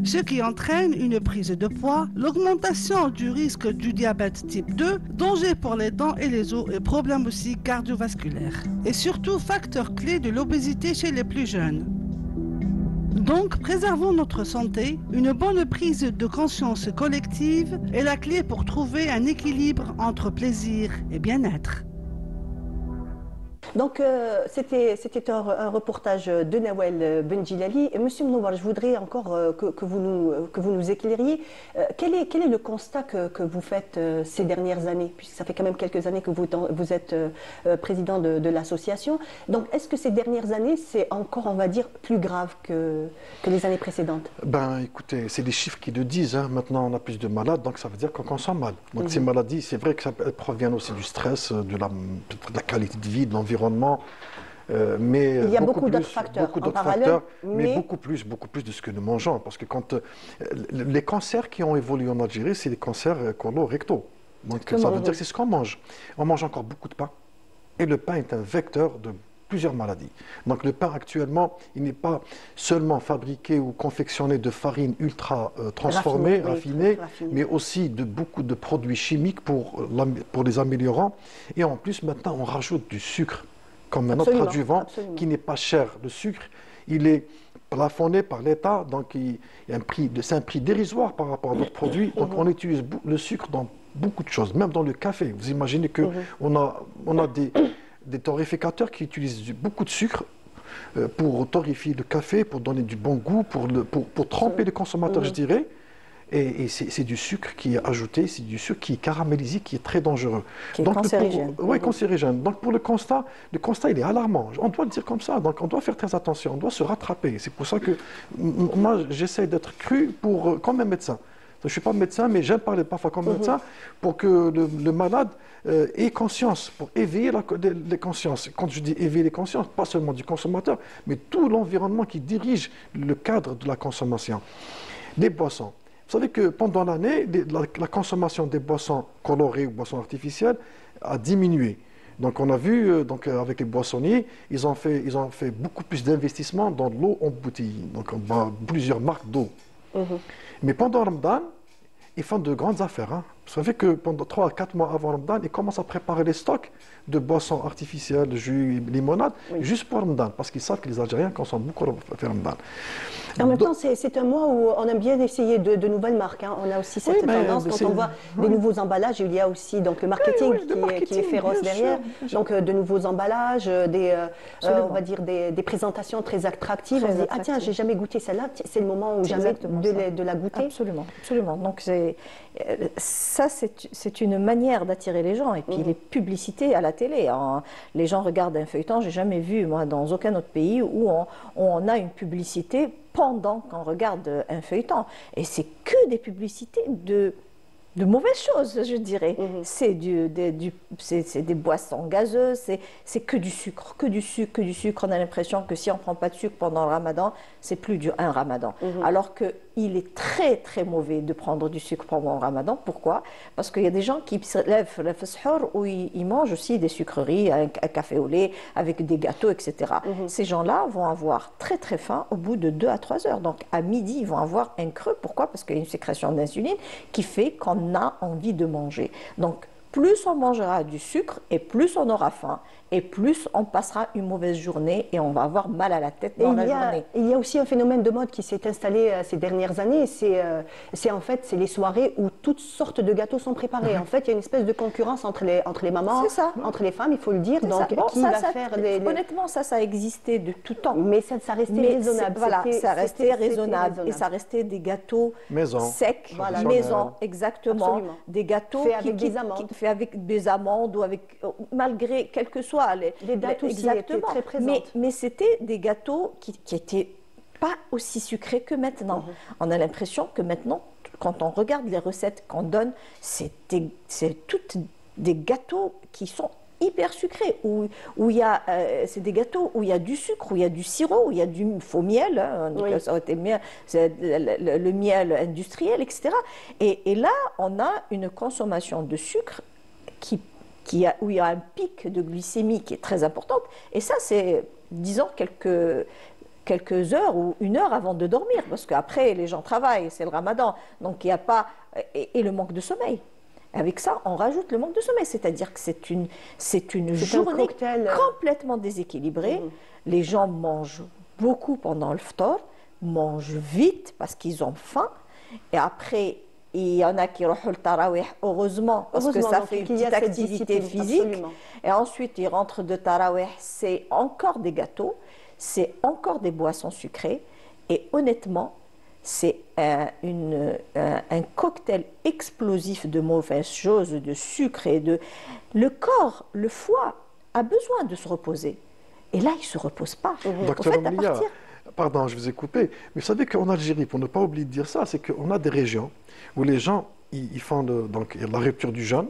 Ce qui entraîne une prise de poids, l'augmentation du risque du diabète type 2, danger pour les dents et les os et problèmes aussi cardiovasculaires. Et surtout facteur clé de l'obésité chez les plus jeunes. Donc, préservons notre santé. Une bonne prise de conscience collective est la clé pour trouver un équilibre entre plaisir et bien-être. Donc, c'était un reportage de Nawel Benjilali. Et Monsieur Mnowar, je voudrais encore que vous nous éclairiez. Quel est le constat que vous faites ces dernières années, puisque ça fait quand même quelques années que vous êtes président de l'association. Donc, est-ce que ces dernières années, c'est encore, on va dire, plus grave que les années précédentes? Ben, écoutez, c'est les chiffres qui le disent. Hein. Maintenant, on a plus de malades, donc ça veut dire qu'on consomme mal. Donc, ces maladies, c'est vrai qu'elles proviennent aussi du stress, de la qualité de vie, de l'environnement. Mais il y a beaucoup d'autres facteurs en parallèle, mais beaucoup plus de ce que nous mangeons. Parce que quand les cancers qui ont évolué en Algérie, c'est les cancers colorectaux. Donc ça veut dire que c'est ce qu'on mange. On mange encore beaucoup de pain. Et le pain est un vecteur de plusieurs maladies. Donc le pain actuellement, il n'est pas seulement fabriqué ou confectionné de farine ultra transformée, raffinée, mais aussi de beaucoup de produits chimiques pour les améliorants. Et en plus, maintenant, on rajoute du sucre comme un autre adjuvant qui n'est pas cher. Le sucre, il est plafonné par l'État, donc c'est un prix dérisoire par rapport à d'autres produits. Donc on utilise le sucre dans beaucoup de choses, même dans le café. Vous imaginez qu'on a des torréficateurs qui utilisent beaucoup de sucre pour torréfier le café, pour donner du bon goût, pour tremper le consommateur, je dirais. Et c'est du sucre qui est ajouté, c'est du sucre qui est caramélisé, qui est très dangereux. Qui est cancérigène. Oui, cancérigène. Donc pour le constat, il est alarmant. On doit le dire comme ça. Donc on doit faire très attention, on doit se rattraper. C'est pour ça que moi, j'essaie d'être cru comme un médecin. Je ne suis pas médecin, mais j'aime parler parfois comme médecin pour que le malade ait conscience, pour éveiller les consciences. Quand je dis éveiller les consciences, pas seulement du consommateur, mais tout l'environnement qui dirige le cadre de la consommation. Les boissons. Vous savez que pendant l'année, la consommation des boissons colorées ou boissons artificielles a diminué. Donc on a vu, avec les boissonniers, ils ont fait beaucoup plus d'investissements dans l'eau embouteillée. Donc on voit plusieurs marques d'eau. Mais pendant Ramadan, ils font de grandes affaires. Hein. Vous savez que pendant 3 à 4 mois avant Ramadan, ils commencent à préparer les stocks de boissons artificielles, de jus, limonade, juste pour Ramadan, parce qu'ils savent que les Algériens consomment beaucoup Ramadan. En même temps, c'est un mois où on aime bien essayer de nouvelles marques. Hein. On a aussi cette tendance, quand on voit des nouveaux emballages, il y a aussi donc, le marketing qui est féroce derrière. Sûr. Donc de nouveaux emballages, on va dire des présentations très attractives. On se dit, ah tiens, j'ai jamais goûté celle-là, c'est le moment où jamais de la goûter. Absolument. Donc ça ça, c'est une manière d'attirer les gens. Et puis les publicités à la télé. Hein. Les gens regardent un feuilleton. J'ai jamais vu, moi, dans aucun autre pays où on a une publicité pendant qu'on regarde un feuilleton. Et c'est que des publicités de mauvaises choses, je dirais. C'est des boissons gazeuses, c'est que du sucre, que du sucre, que du sucre. On a l'impression que si on ne prend pas de sucre pendant le ramadan, c'est plus un ramadan. Alors qu'il est très très mauvais de prendre du sucre pendant le ramadan. Pourquoi? Parce qu'il y a des gens qui se lèvent le sahur où ils mangent aussi des sucreries, un café au lait, avec des gâteaux, etc. Ces gens-là vont avoir très très faim au bout de 2 à 3 heures. Donc à midi, ils vont avoir un creux. Pourquoi? Parce qu'il y a une sécrétion d'insuline qui fait qu'on a envie de manger. Donc, plus on mangera du sucre et plus on aura faim et plus on passera une mauvaise journée et on va avoir mal à la tête dans la journée. Il y a aussi un phénomène de mode qui s'est installé ces dernières années, c'est en fait les soirées où toutes sortes de gâteaux sont préparés. En fait, il y a une espèce de concurrence entre les mamans, entre les femmes, il faut le dire. Donc, bon, qui va faire honnêtement, ça a existé de tout temps. Mais ça restait raisonnable. Voilà, ça restait raisonnable. Et ça restait des gâteaux secs, maison, exactement. Absolument. Des gâteaux faits avec des amandes. Fait avec des amandes ou avec, malgré quelles que soient les dates aussi étaient très présentes. Mais c'était des gâteaux qui n'étaient pas aussi sucrés que maintenant. On a l'impression que maintenant, quand on regarde les recettes qu'on donne, c'est toutes des gâteaux qui sont hyper sucrés, où il y a, c'est des gâteaux où il y a du sucre, où il y a du sirop, où il y a du faux miel, hein, ça aurait été le miel industriel, etc. Et là, on a une consommation de sucre où il y a un pic de glycémie qui est très importante. Et ça, c'est, disons, quelques heures ou 1 heure avant de dormir, parce qu'après, les gens travaillent, c'est le ramadan, donc il n'y a pas... Et le manque de sommeil. Avec ça, on rajoute le manque de sommeil, c'est-à-dire que c'est une journée complètement déséquilibrée. Les gens mangent beaucoup pendant le ftar, mangent vite parce qu'ils ont faim, et après, il y en a qui rohent le tarawih, heureusement, parce que ça fait une petite activité physique. Absolument. Et ensuite, ils rentrent de tarawih, c'est encore des gâteaux, c'est encore des boissons sucrées, et honnêtement, c'est un cocktail explosif de mauvaises choses, de sucre et de... Le corps, le foie, a besoin de se reposer. Et là, il ne se repose pas. Docteur Oulia, pardon, je vous ai coupé, mais vous savez qu'en Algérie, pour ne pas oublier de dire ça, c'est qu'on a des régions où les gens, ils font donc, la rupture du jeûne,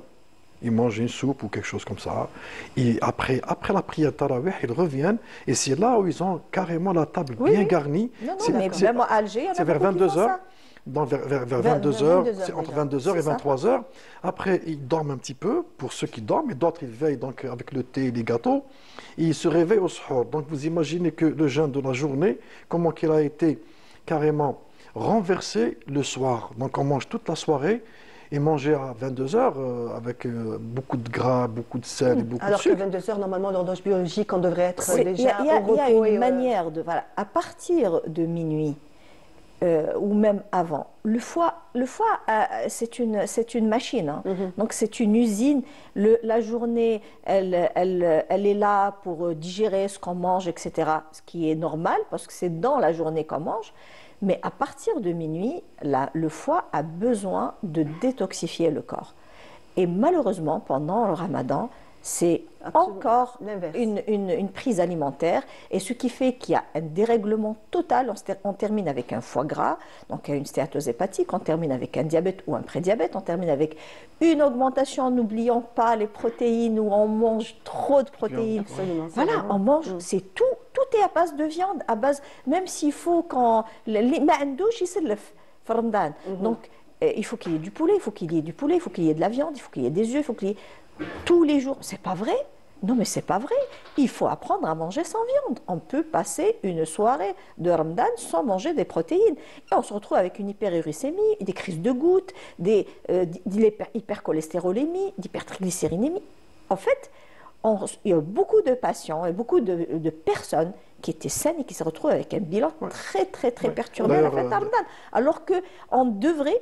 ils mangent une soupe ou quelque chose comme ça. Et après la prière tarawih, ils reviennent. Et c'est là où ils ont carrément la table bien garnie. C'est même à Alger, c'est vers 22h. Vers 22h, entre 22h et 23h. Après, ils dorment un petit peu, pour ceux qui dorment, et d'autres, ils veillent donc avec le thé et les gâteaux. Et ils se réveillent au suhoor. Donc, vous imaginez que le jeûne de la journée, comment qu'il a été carrément renversé le soir. Donc, on mange toute la soirée. Et manger à 22h avec beaucoup de gras, beaucoup de sel et beaucoup de sucre. Alors qu'à 22h, normalement, l'horloge biologique, on devrait être déjà au repos. Il y a une manière de... Voilà, à partir de minuit, ou même avant, le foie c'est une machine. Hein. Donc c'est une usine. La journée, elle est là pour digérer ce qu'on mange, etc. Ce qui est normal, parce que c'est dans la journée qu'on mange. Mais à partir de minuit, le foie a besoin de détoxifier le corps. Et malheureusement, pendant le ramadan, c'est encore une prise alimentaire, et ce qui fait qu'il y a un dérèglement total. On termine avec un foie gras, donc une stéatose hépatique, on termine avec un diabète ou un prédiabète, on termine avec une augmentation, n'oublions pas les protéines, où on mange trop de protéines. Voilà, on mange, c'est tout est à base de viande, même s'il faut quand... Donc, il faut qu'il y ait du poulet, il faut qu'il y ait de la viande, il faut qu'il y ait des œufs, il faut qu'il y ait... Tous les jours, c'est pas vrai. Non, mais c'est pas vrai. Il faut apprendre à manger sans viande. On peut passer une soirée de Ramadan sans manger des protéines. Et on se retrouve avec une hyperuricémie, des crises de gouttes, de l'hypercholestérolémie, d'hypertriglycérinémie. En fait, il y a beaucoup de patients et beaucoup de personnes qui étaient saines et qui se retrouvent avec un bilan très, très, très perturbé à la fin de Ramadan. Alors qu'on devrait...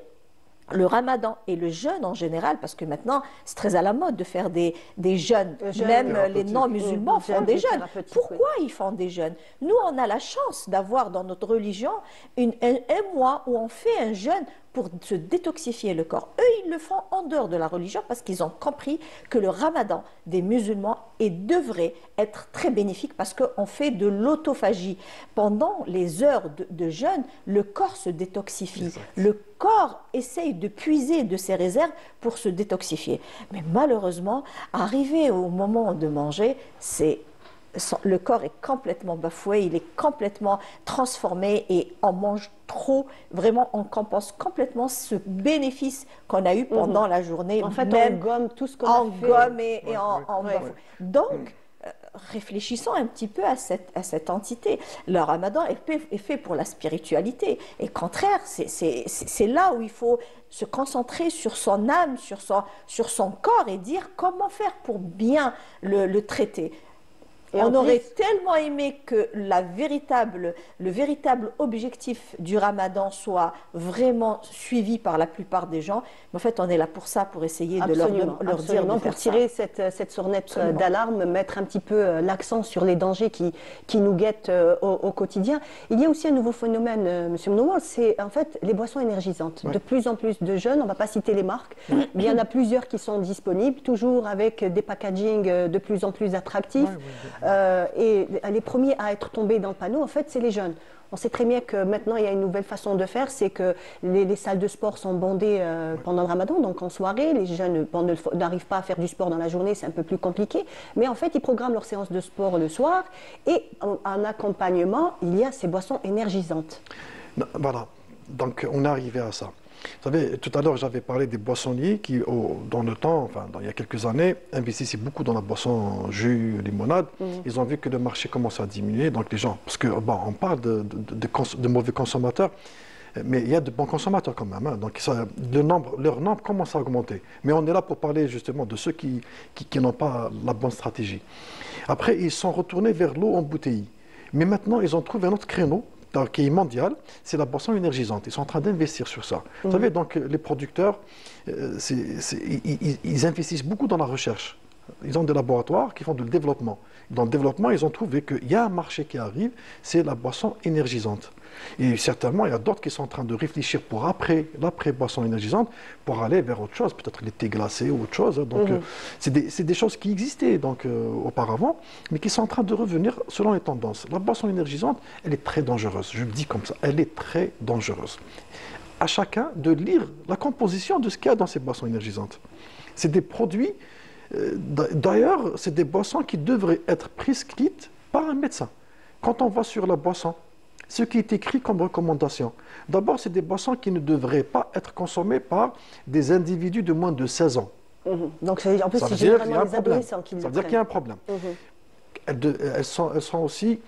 Le ramadan et le jeûne en général, parce que maintenant c'est très à la mode de faire des jeûnes, même les non-musulmans font des jeûnes. Pourquoi ils font des jeûnes? Nous, on a la chance d'avoir dans notre religion un mois où on fait un jeûne pour se détoxifier le corps. Eux, ils le font en dehors de la religion parce qu'ils ont compris que le ramadan des musulmans devrait être très bénéfique parce qu'on fait de l'autophagie. Pendant les heures de jeûne, le corps se détoxifie. Exact. Le corps essaye de puiser de ses réserves pour se détoxifier. Mais malheureusement, arrivé au moment de manger, le corps est complètement bafoué, il est complètement transformé et on mange trop. Vraiment, on compense complètement ce bénéfice qu'on a eu pendant la journée. En fait, même on gomme tout ce qu'on a fait. on gomme et on bafoue. Donc, réfléchissons un petit peu à cette entité. Le ramadan est fait pour la spiritualité. Et au contraire, c'est là où il faut se concentrer sur son âme, sur son corps et dire comment faire pour bien le traiter. Et on aurait tellement aimé que le véritable objectif du ramadan soit vraiment suivi par la plupart des gens. Mais en fait, on est là pour ça, pour essayer de leur dire de faire pour tirer cette sonnette d'alarme, mettre un petit peu l'accent sur les dangers qui nous guettent au quotidien. Il y a aussi un nouveau phénomène, Monsieur Mnowal, c'est en fait les boissons énergisantes. Ouais. De plus en plus de jeunes, on ne va pas citer les marques, mais il y en a plusieurs qui sont disponibles, toujours avec des packagings de plus en plus attractifs. Et les premiers à être tombés dans le panneau, en fait, c'est les jeunes. On sait très bien que maintenant, il y a une nouvelle façon de faire, c'est que les salles de sport sont bondées pendant le ramadan, donc en soirée. Les jeunes n'arrivent pas à faire du sport dans la journée, c'est un peu plus compliqué. Mais en fait, ils programment leur séance de sport le soir et en accompagnement, il y a ces boissons énergisantes. Voilà, donc on est arrivé à ça. Vous savez, tout à l'heure, j'avais parlé des boissonniers qui, dans le temps, enfin, il y a quelques années, investissaient beaucoup dans la boisson jus, limonade. Ils ont vu que le marché commence à diminuer. Donc les gens, parce que bon, on parle de mauvais consommateurs, mais il y a de bons consommateurs quand même. Hein. Donc leur nombre commence à augmenter. Mais on est là pour parler justement de ceux qui n'ont pas la bonne stratégie. Après, ils sont retournés vers l'eau embouteillée. Mais maintenant, ils ont trouvé un autre créneau qui est mondial, c'est la boisson énergisante. Ils sont en train d'investir sur ça. Vous savez, donc les producteurs, ils investissent beaucoup dans la recherche. Ils ont des laboratoires qui font du développement. Dans le développement, ils ont trouvé qu'il y a un marché qui arrive, c'est la boisson énergisante. Et certainement, il y a d'autres qui sont en train de réfléchir pour l'après-boisson énergisante, pour aller vers autre chose, peut-être les thés glacés ou autre chose. Donc, c'est des choses qui existaient donc, auparavant, mais qui sont en train de revenir selon les tendances. La boisson énergisante, elle est très dangereuse. Je le dis comme ça, elle est très dangereuse. À chacun de lire la composition de ce qu'il y a dans ces boissons énergisantes. C'est des produits, d'ailleurs, c'est des boissons qui devraient être prescrites par un médecin. Quand on va sur la boisson, ce qui est écrit comme recommandation. D'abord, c'est des boissons qui ne devraient pas être consommées par des individus de moins de 16 ans. Donc, en plus, c'est généralement les adolescents qui le prennent. Ça veut dire qu'il y a un problème. Elles sont aussi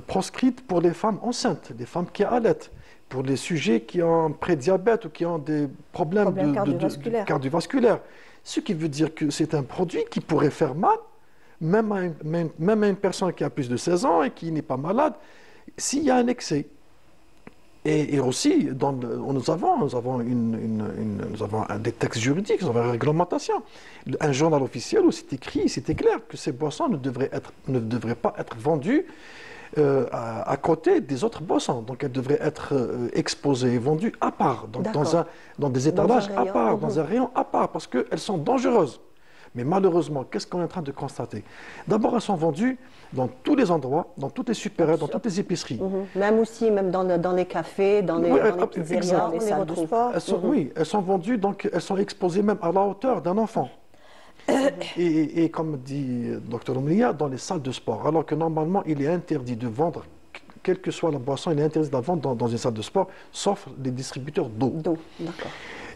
proscrites pour les femmes enceintes, les femmes qui allaitent, pour les sujets qui ont un prédiabète ou qui ont des problèmes cardiovasculaires. Ce qui veut dire que c'est un produit qui pourrait faire mal, même à une personne qui a plus de 16 ans et qui n'est pas malade, s'il y a un excès. Et aussi, nous avons des textes juridiques, nous avons une réglementation. Un journal officiel où c'est écrit, c'était clair que ces boissons ne devraient pas être vendues à côté des autres boissons. Donc elles devraient être exposées et vendues à part, donc dans des étalages à part, dans un rayon à part, parce qu'elles sont dangereuses. Mais malheureusement, qu'est-ce qu'on est en train de constater? D'abord, elles sont vendues dans tous les endroits, dans toutes les supérettes, dans toutes les épiceries. Même aussi, même dans les cafés, dans les pizzerias, on les retrouve. Elles sont vendues, donc elles sont exposées même à la hauteur d'un enfant. Et comme dit Dr Omlia, dans les salles de sport, alors que normalement, il est interdit de vendre, quelle que soit la boisson, il est interdit de la vendre dans une salle de sport, sauf les distributeurs d'eau. D'accord.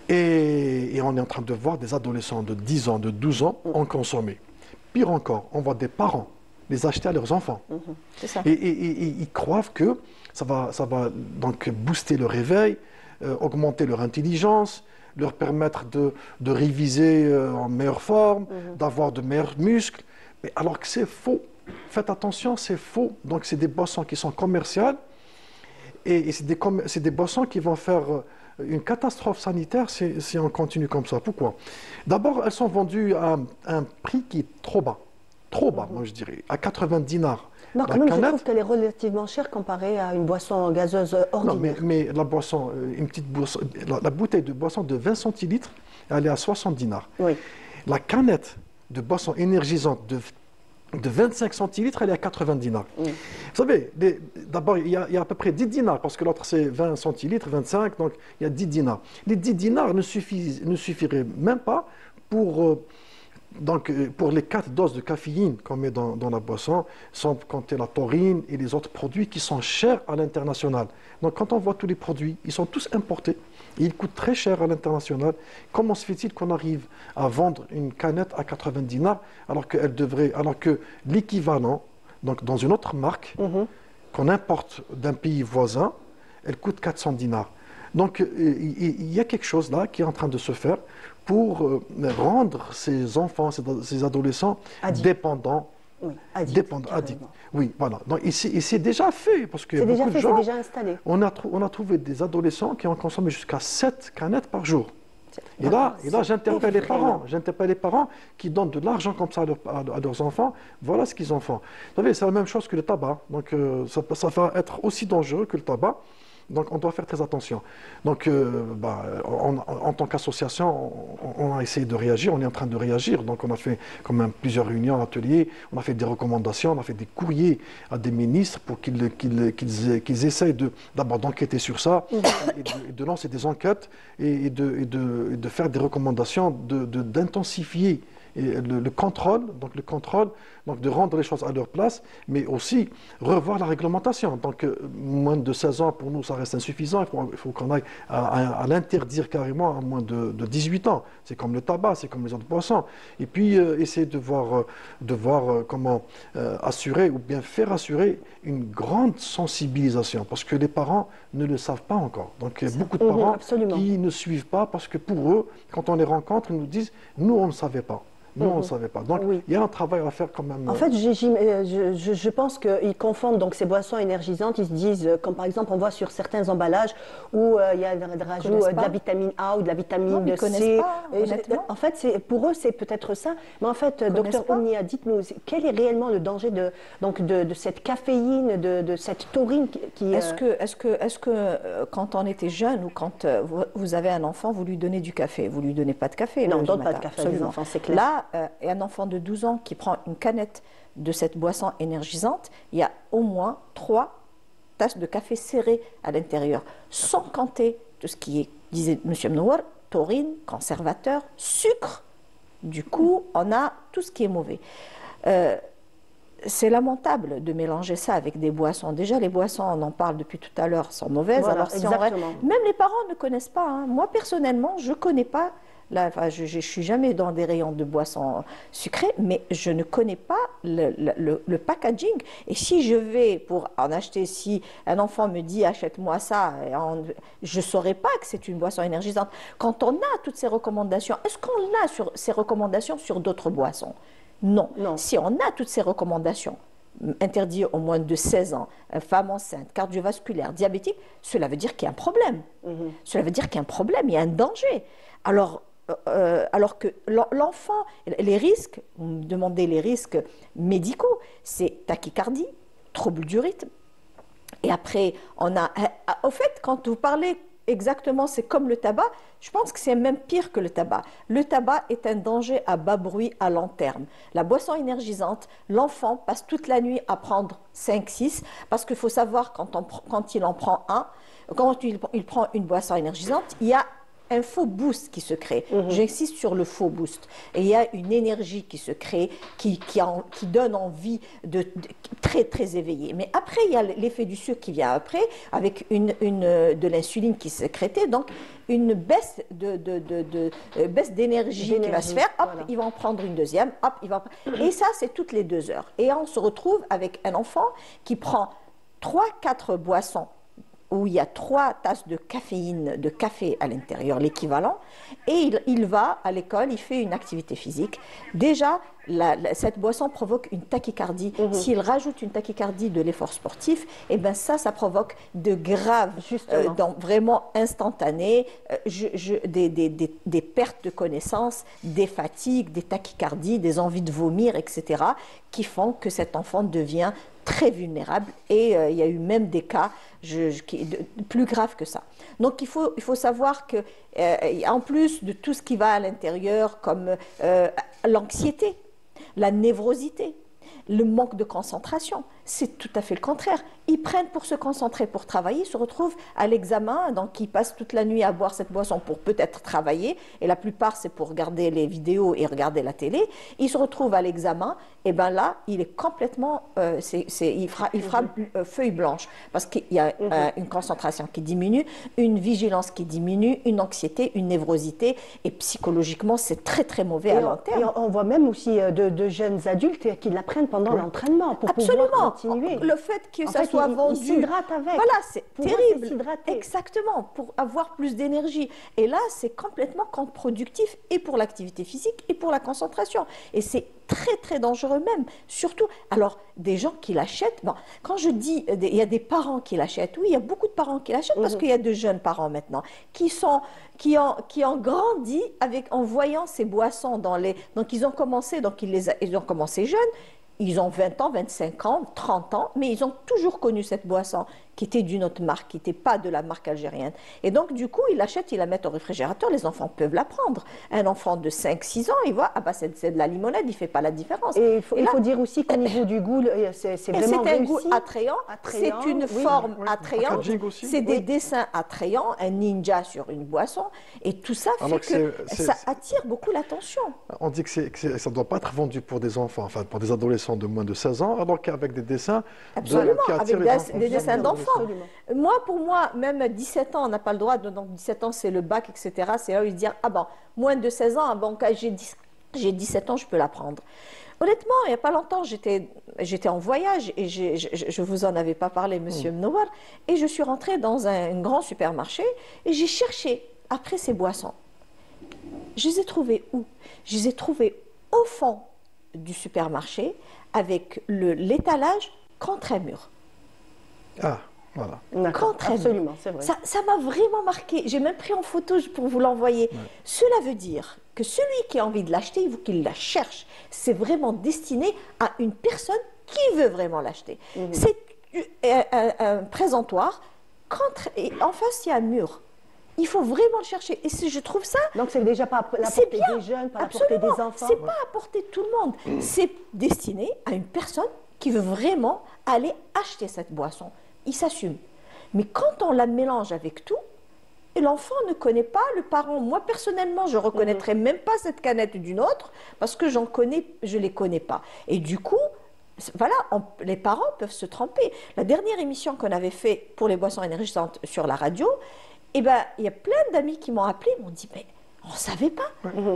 Et on est en train de voir des adolescents de 10 ans, de 12 ans en consommer. Pire encore, on voit des parents les acheter à leurs enfants. C'est ça. Et ils croient que ça va donc booster leur réveil, augmenter leur intelligence, leur permettre de réviser en meilleure forme, d'avoir de meilleurs muscles. Mais alors que c'est faux. Faites attention, c'est faux. Donc c'est des boissons qui sont commerciales et c'est des boissons qui vont faire une catastrophe sanitaire si on continue comme ça. Pourquoi? D'abord, elles sont vendues à un prix qui est trop bas. trop bas, moi je dirais, à 80 dinars. Non, quand même, je trouve qu'elle est relativement chère comparée à une boisson gazeuse ordinaire. Non, mais la boisson, une petite boisson, la bouteille de boisson de 20 centilitres, elle est à 60 dinars. Oui. La canette de boisson énergisante de 25 centilitres, elle est à 80 dinars. Oui. Vous savez, d'abord, il y a à peu près 10 dinars, parce que l'autre c'est 20 centilitres, 25, donc il y a 10 dinars. Les 10 dinars ne suffiraient même pas pour les 4 doses de caféine qu'on met dans la boisson, sans compter la taurine et les autres produits qui sont chers à l'international. Donc quand on voit tous les produits, ils sont tous importés. Et ils coûtent très cher à l'international. Comment se fait-il qu'on arrive à vendre une canette à 80 dinars alors que l'équivalent, donc dans une autre marque, qu'on importe d'un pays voisin, elle coûte 400 dinars. Donc il y a quelque chose là qui est en train de se faire pour rendre ces enfants, ces adolescents dépendants. Oui, addicts. Oui, voilà. Donc, et c'est déjà fait, parce que c'est déjà fait, c'est déjà installé. On a trouvé des adolescents qui ont consommé jusqu'à 7 canettes par jour. Et là j'interpelle les parents. J'interpelle les parents qui donnent de l'argent comme ça à leurs enfants. Voilà ce qu'ils en font. Vous savez, c'est la même chose que le tabac. Donc, ça va être aussi dangereux que le tabac. Donc, on doit faire très attention. Donc, en tant qu'association, on a essayé de réagir, on est en train de réagir. Donc, on a fait quand même plusieurs réunions, ateliers, on a fait des recommandations, on a fait des courriers à des ministres pour qu'ils essayent d'abord d'enquêter sur ça, et de lancer des enquêtes et de faire des recommandations, d'intensifier le contrôle, donc de rendre les choses à leur place, mais aussi revoir la réglementation. Donc, moins de 16 ans, pour nous, ça reste insuffisant. Il faut qu'on aille à l'interdire carrément à moins de 18 ans. C'est comme le tabac, c'est comme les autres boissons. Et puis, essayer de voir comment assurer ou bien faire assurer une grande sensibilisation, parce que les parents ne le savent pas encore. Donc, il y a beaucoup de parents qui ne suivent pas, parce que pour eux, quand on les rencontre, ils nous disent « nous, on ne savait pas ». Nous, on ne savait pas. Donc, il y a un travail à faire quand même. En fait, je pense qu'ils confondent donc ces boissons énergisantes. Ils se disent, comme par exemple, on voit sur certains emballages où il y a de rajout de la vitamine A ou de la vitamine C. Pas, en fait, pour eux, c'est peut-être ça. Mais en fait, docteur Ounia, dites-nous, quel est réellement le danger de cette caféine, de cette taurine qui... Est-ce que quand on était jeune ou quand vous avez un enfant, vous lui donnez du café? Vous ne lui donnez pas de café? Non, on ne donne pas de café à des enfants, c'est clair. Là, et un enfant de 12 ans qui prend une canette de cette boisson énergisante, il y a au moins 3 tasses de café serrées à l'intérieur, sans compter tout ce qui est, disait M. Mnowar, taurine, conservateur, sucre. Du coup, on a tout ce qui est mauvais. C'est lamentable de mélanger ça avec des boissons. Déjà, les boissons, on en parle depuis tout à l'heure, sont mauvaises. Voilà, alors, même les parents ne connaissent pas. Hein. Moi, personnellement, je ne connais pas. Là, je ne suis jamais dans des rayons de boissons sucrées, mais je ne connais pas le packaging. Et si je vais pour en acheter, si un enfant me dit achète-moi ça, je ne saurais pas que c'est une boisson énergisante. Quand on a toutes ces recommandations, est-ce qu'on a ces recommandations sur d'autres boissons? Non. Si on a toutes ces recommandations, interdit aux moins de 16 ans, femmes enceintes, cardiovasculaires, diabétiques, cela veut dire qu'il y a un problème. Cela veut dire qu'il y a un problème, il y a un danger. Alors que l'enfant, les risques, vous me demandez les risques médicaux, c'est tachycardie, trouble du rythme. Et après, on a... Au fait, quand vous parlez exactement, c'est comme le tabac, je pense que c'est même pire que le tabac. Le tabac est un danger à bas bruit à long terme. La boisson énergisante, l'enfant passe toute la nuit à prendre 5-6, parce qu'il faut savoir, quand il en prend quand il prend une boisson énergisante, il y a un faux boost qui se crée. J'insiste sur le faux boost. Et il y a une énergie qui se crée, qui donne envie très, très éveillée. Mais après, il y a l'effet du sucre qui vient après, avec de l'insuline qui s'est sécrétée, donc une baisse baisse d'énergie qui va se faire. Hop, voilà. Il va en prendre une deuxième. Hop, et ça, c'est toutes les 2 heures. Et on se retrouve avec un enfant qui prend 3-4 boissons où il y a 3 tasses de caféine, de café à l'intérieur, l'équivalent, et il va à l'école, il fait une activité physique. Déjà, cette boisson provoque une tachycardie. S'il rajoute une tachycardie de l'effort sportif, eh ben ça provoque de graves, vraiment instantanées, des pertes de connaissance, des fatigues, des tachycardies, des envies de vomir, etc., qui font que cet enfant devient très vulnérable, et il y a eu même des cas plus graves que ça. Donc il faut savoir que en plus de tout ce qui va à l'intérieur, comme l'anxiété, la névrosité, le manque de concentration, c'est tout à fait le contraire. Ils prennent pour se concentrer, pour travailler, ils se retrouvent à l'examen, donc ils passent toute la nuit à boire cette boisson pour peut-être travailler, et la plupart c'est pour regarder les vidéos et regarder la télé. Ils se retrouvent à l'examen, et bien là, il est complètement, il fera feuille blanche, parce qu'il y a une concentration qui diminue, une vigilance qui diminue, une anxiété, une névrosité, et psychologiquement c'est très très mauvais à long terme. Et on voit même aussi de jeunes adultes qui l'apprennent pendant l'entraînement pour pouvoir continuer. Le fait que ça soit vendu. Ils s'hydratent avec. Voilà, c'est terrible. S'hydrater. Exactement, pour avoir plus d'énergie. Et là, c'est complètement contre-productif, et pour l'activité physique et pour la concentration. Et c'est très très dangereux même. Surtout, alors, des gens qui l'achètent. Bon, quand je dis, il y a des parents qui l'achètent. Oui, il y a beaucoup de parents qui l'achètent, parce qu'il y a de jeunes parents maintenant qui ont grandi en voyant ces boissons donc ils ont commencé jeunes. Ils ont 20 ans, 25 ans, 30 ans, mais ils ont toujours connu cette boisson qui était d'une autre marque, qui n'était pas de la marque algérienne. Et donc, du coup, ils l'achètent, ils la mettent au réfrigérateur, les enfants peuvent la prendre. Un enfant de 5-6 ans, il voit, ah bah c'est de la limonade, il ne fait pas la différence. Et il faut dire aussi qu'au niveau du goût, c'est vraiment réussi. C'est un goût attrayant, c'est une forme attrayante, c'est des dessins attrayants, un ninja sur une boisson, et tout ça fait que ça attire beaucoup l'attention. On dit que ça ne doit pas être vendu pour des enfants, enfin pour des adolescents de moins de 16 ans, alors qu'avec des dessins qui attirent avec des dessins d'enfants. Absolument. Pour moi, même 17 ans, on n'a pas le droit, donc 17 ans c'est le bac, etc. C'est là où ils se disent, ah bon, moins de 16 ans, bon, j'ai 17 ans, je peux la prendre. Honnêtement, il n'y a pas longtemps, j'étais en voyage, et je vous en avais pas parlé, monsieur Mnowar, et je suis rentrée dans un grand supermarché, et j'ai cherché après ces boissons. Je les ai trouvées où? Je les ai trouvées au fond du supermarché, avec l'étalage contre un mur. Ah, voilà. Absolument, c'est vrai. Ça m'a vraiment marqué. J'ai même pris en photo pour vous l'envoyer. Ouais. Cela veut dire que celui qui a envie de l'acheter, il faut qu'il la cherche. C'est vraiment destiné à une personne qui veut vraiment l'acheter. C'est un présentoir, et en face, il y a un mur. Il faut vraiment le chercher. Et si je trouve ça... Donc, c'est déjà pas à la portée des jeunes, pas à la portée des enfants. C'est pas à portée de tout le monde. C'est destiné à une personne qui veut vraiment aller acheter cette boisson. Il s'assume. Mais quand on la mélange avec tout, l'enfant ne connaît pas, le parent, moi personnellement, je ne reconnaîtrais même pas cette canette d'une autre, parce que je ne les connais pas. Et du coup, voilà, les parents peuvent se tromper. La dernière émission qu'on avait fait pour les boissons énergisantes sur la radio, eh ben, il y a plein d'amis qui m'ont appelé, m'ont dit, mais on ne savait pas.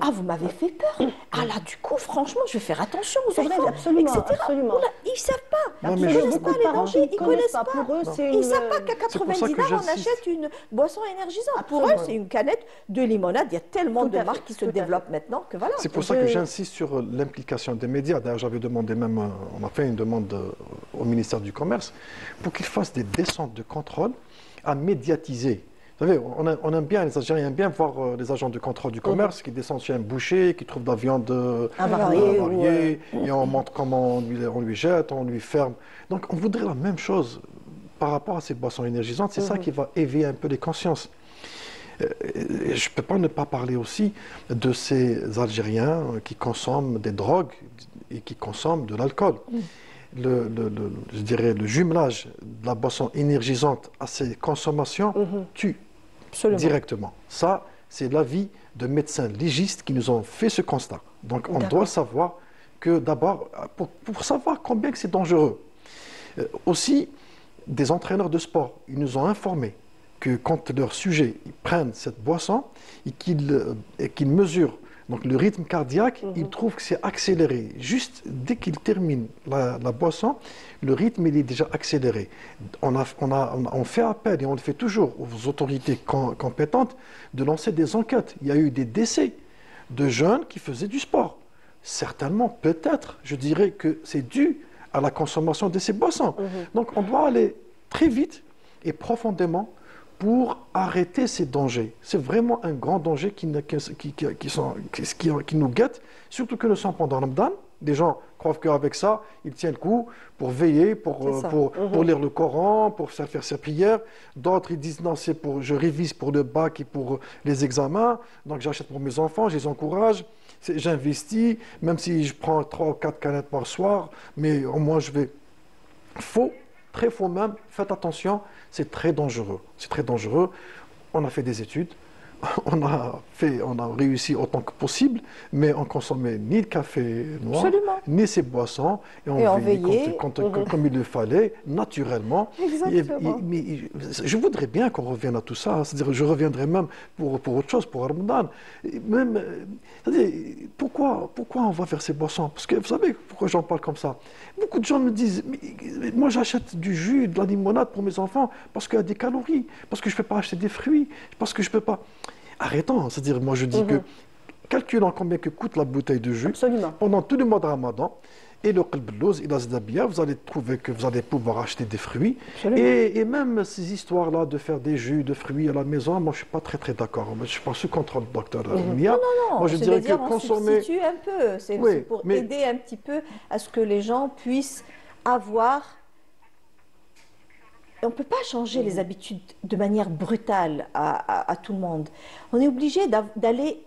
Ah, vous m'avez fait peur. Ah là, du coup, franchement, je vais faire attention aux enfants, absolument, etc. Absolument. Ils ne savent pas. Non, Ils ne connaissent pas les dangers. Ils ne connaissent pas. Pour eux, ils ne savent pas qu'à 90 $ on achète une boisson énergisante. Pour eux, c'est une canette de limonade. Il y a tellement de marques qui se développent maintenant que voilà. C'est pour ça que j'insiste sur l'implication des médias. D'ailleurs, j'avais demandé même, on a fait une demande au ministère du Commerce pour qu'ils fassent des descentes de contrôle à médiatiser. Vous savez, on aime bien, les Algériens aiment bien voir les agents de contrôle du commerce qui descendent chez un boucher, qui trouvent de la viande avariée, et on montre comment on lui jette, on lui ferme. Donc on voudrait la même chose par rapport à ces boissons énergisantes. C'est ça qui va éveiller un peu les consciences. Je ne peux pas ne pas parler aussi de ces Algériens qui consomment des drogues et qui consomment de l'alcool. Je dirais le jumelage de la boisson énergisante à ces consommations tue directement. Ça, c'est l'avis de médecins légistes qui nous ont fait ce constat. Donc on doit savoir que d'abord, pour savoir combien que c'est dangereux, aussi des entraîneurs de sport, ils nous ont informé que quand leurs sujets ils prennent cette boisson et qu'ils mesurent Donc le rythme cardiaque, il trouve que c'est accéléré. Juste dès qu'il termine la boisson, le rythme il est déjà accéléré. On fait appel, et on le fait toujours aux autorités compétentes, de lancer des enquêtes. Il y a eu des décès de jeunes qui faisaient du sport. Certainement, peut-être, je dirais que c'est dû à la consommation de ces boissons. Donc on doit aller très vite et profondément pour arrêter ces dangers. C'est vraiment un grand danger qui nous guette, surtout que nous sommes pendant Ramadan. Des gens croient qu'avec ça, ils tiennent le coup pour veiller, pour lire le Coran, pour faire ses prières. D'autres, ils disent non, c'est pour, je révise pour le bac et pour les examens, donc j'achète pour mes enfants, je les encourage, j'investis, même si je prends 3 ou 4 canettes par soir, mais au moins je vais... Faux, très faux même, faites attention, c'est très dangereux. C'est très dangereux. On a fait des études, on a réussi autant que possible, mais on consommait ni le café noir, ni ces boissons, et on veillait comme il le fallait, naturellement. Mais je voudrais bien qu'on revienne à tout ça, c'est-à-dire je reviendrai même pour autre chose, pour Ramadan. Même, pourquoi on va faire ces boissons? Parce que vous savez pourquoi j'en parle comme ça? Beaucoup de gens me disent, moi j'achète du jus, de la limonade pour mes enfants, parce qu'il y a des calories, parce que je ne peux pas acheter des fruits, parce que je ne peux pas... Arrêtons, c'est-à-dire moi je dis que, calculons combien que coûte la bouteille de jus, pendant tout le mois de Ramadan, et le qalb-louz et la zdabia, vous allez trouver que vous allez pouvoir acheter des fruits. Et même ces histoires-là de faire des jus de fruits à la maison, moi je ne suis pas très d'accord. Je ne suis pas sous contrôle du docteur Mia. Non, moi je dirais que consommer... substitue un peu, c'est pour aider un petit peu à ce que les gens puissent avoir... On ne peut pas changer les habitudes de manière brutale à tout le monde. On est obligé d'aller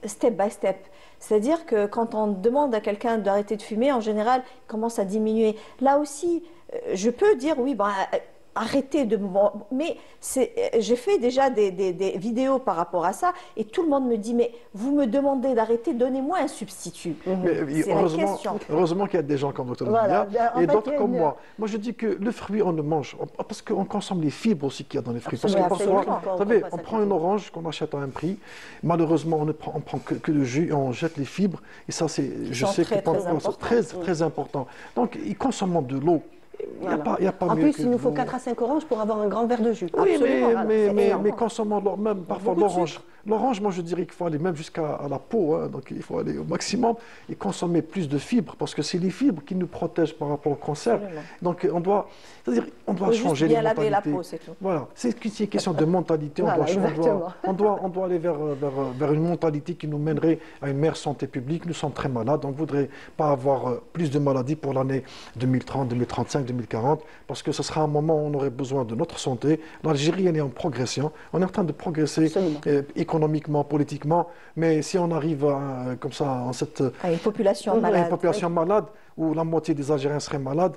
step by step. C'est-à-dire que quand on demande à quelqu'un d'arrêter de fumer, en général, il commence à diminuer. Là aussi, je peux dire oui, arrêtez de... Mais j'ai fait déjà des vidéos par rapport à ça et tout le monde me dit, mais vous me demandez d'arrêter, donnez-moi un substitut. C'est la question. Heureusement qu'il y a des gens comme Dr Mia et d'autres comme moi. Moi, je dis que le fruit, on le mange parce qu'on consomme les fibres aussi qu'il y a dans les fruits. Parce que parfois, vous savez, on prend une orange qu'on achète à un prix. Malheureusement, on prend que le jus et on jette les fibres. Et ça, je sais que c'est très important. Donc, ils consomment de l'eau. Y a pas en plus, il nous faut 4 à 5 oranges pour avoir un grand verre de jus. Oui, mais consommons même parfois l'orange. L'orange, moi je dirais qu'il faut aller même jusqu'à la peau, hein, donc il faut aller au maximum et consommer plus de fibres parce que c'est les fibres qui nous protègent par rapport au cancer. Donc on doit changer les mentalités. Laver la peau, c'est tout. Voilà, c'est une question de mentalité. On doit aller vers une mentalité qui nous mènerait à une meilleure santé publique. Nous sommes très malades, on ne voudrait pas avoir plus de maladies pour l'année 2030, 2035, 2040 parce que ce sera un moment où on aurait besoin de notre santé. L'Algérie, elle est en progression, on est en train de progresser économiquement, politiquement, mais si on arrive comme ça à une population malade, où la moitié des Algériens seraient malades,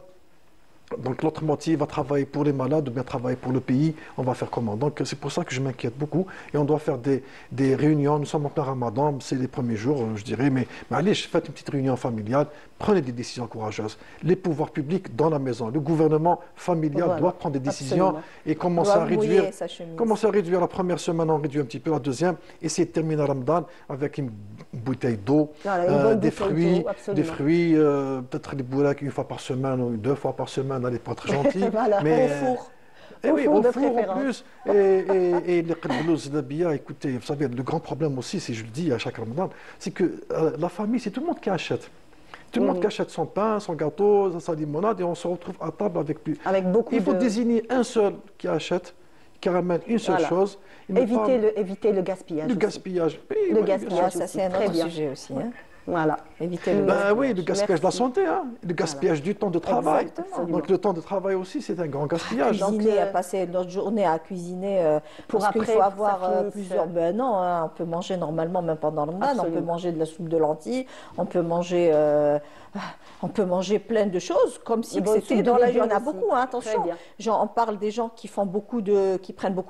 donc l'autre moitié va travailler pour les malades ou bien travailler pour le pays, on va faire comment? Donc c'est pour ça que je m'inquiète beaucoup et on doit faire des réunions, nous sommes en plein Ramadan, c'est les premiers jours je dirais, mais allez, faites une petite réunion familiale, prenez des décisions courageuses. Les pouvoirs publics dans la maison, le gouvernement familial doit prendre des décisions et commencer à réduire la première semaine, on réduit un petit peu la deuxième, essayer de terminer Ramadan avec une bouteille d'eau, des fruits, peut-être des bourraks une fois par semaine ou 2 fois par semaine, n'allez pas être gentil, mais au four. Au four en plus. Et les qalb-louz, écoutez, vous savez, le grand problème aussi, si je le dis à chaque Ramadan, c'est que la famille, c'est tout le monde qui achète. Tout le monde qui achète son pain, son gâteau, sa limonade, et on se retrouve à table avec beaucoup. Il faut désigner un seul qui achète, qui ramène une seule chose. Éviter le gaspillage. Le gaspillage. Le gaspillage, ça c'est un autre sujet aussi. Voilà. Éviter le gaspillage de la santé, le gaspillage du temps de travail. Donc le temps de travail aussi, c'est un grand gaspillage. Cuisiner, à passer notre journée à cuisiner, parce qu'il faut avoir plusieurs... non, on peut manger normalement, même pendant le Ramadan, on peut manger de la soupe de lentilles, on peut manger plein de choses, comme si c'était dans la journée. Il y en a beaucoup, attention. On parle des gens qui prennent beaucoup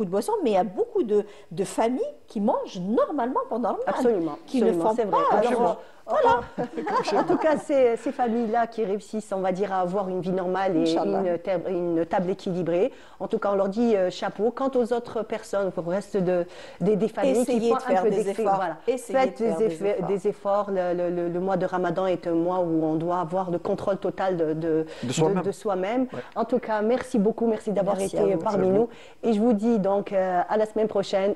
de boissons, mais il y a beaucoup de familles qui mangent normalement pendant le Ramadan. Absolument. Qui ne font pas. En tout cas, ces familles-là qui réussissent, on va dire, à avoir une vie normale et une table équilibrée, en tout cas, on leur dit chapeau. Quant aux autres personnes, au reste des familles qui font un peu d'efforts, voilà. Faites des efforts. Le mois de Ramadan est un mois où on doit avoir le contrôle total de soi-même. Ouais. En tout cas, merci beaucoup, merci d'avoir été parmi nous. Et je vous dis donc à la semaine prochaine.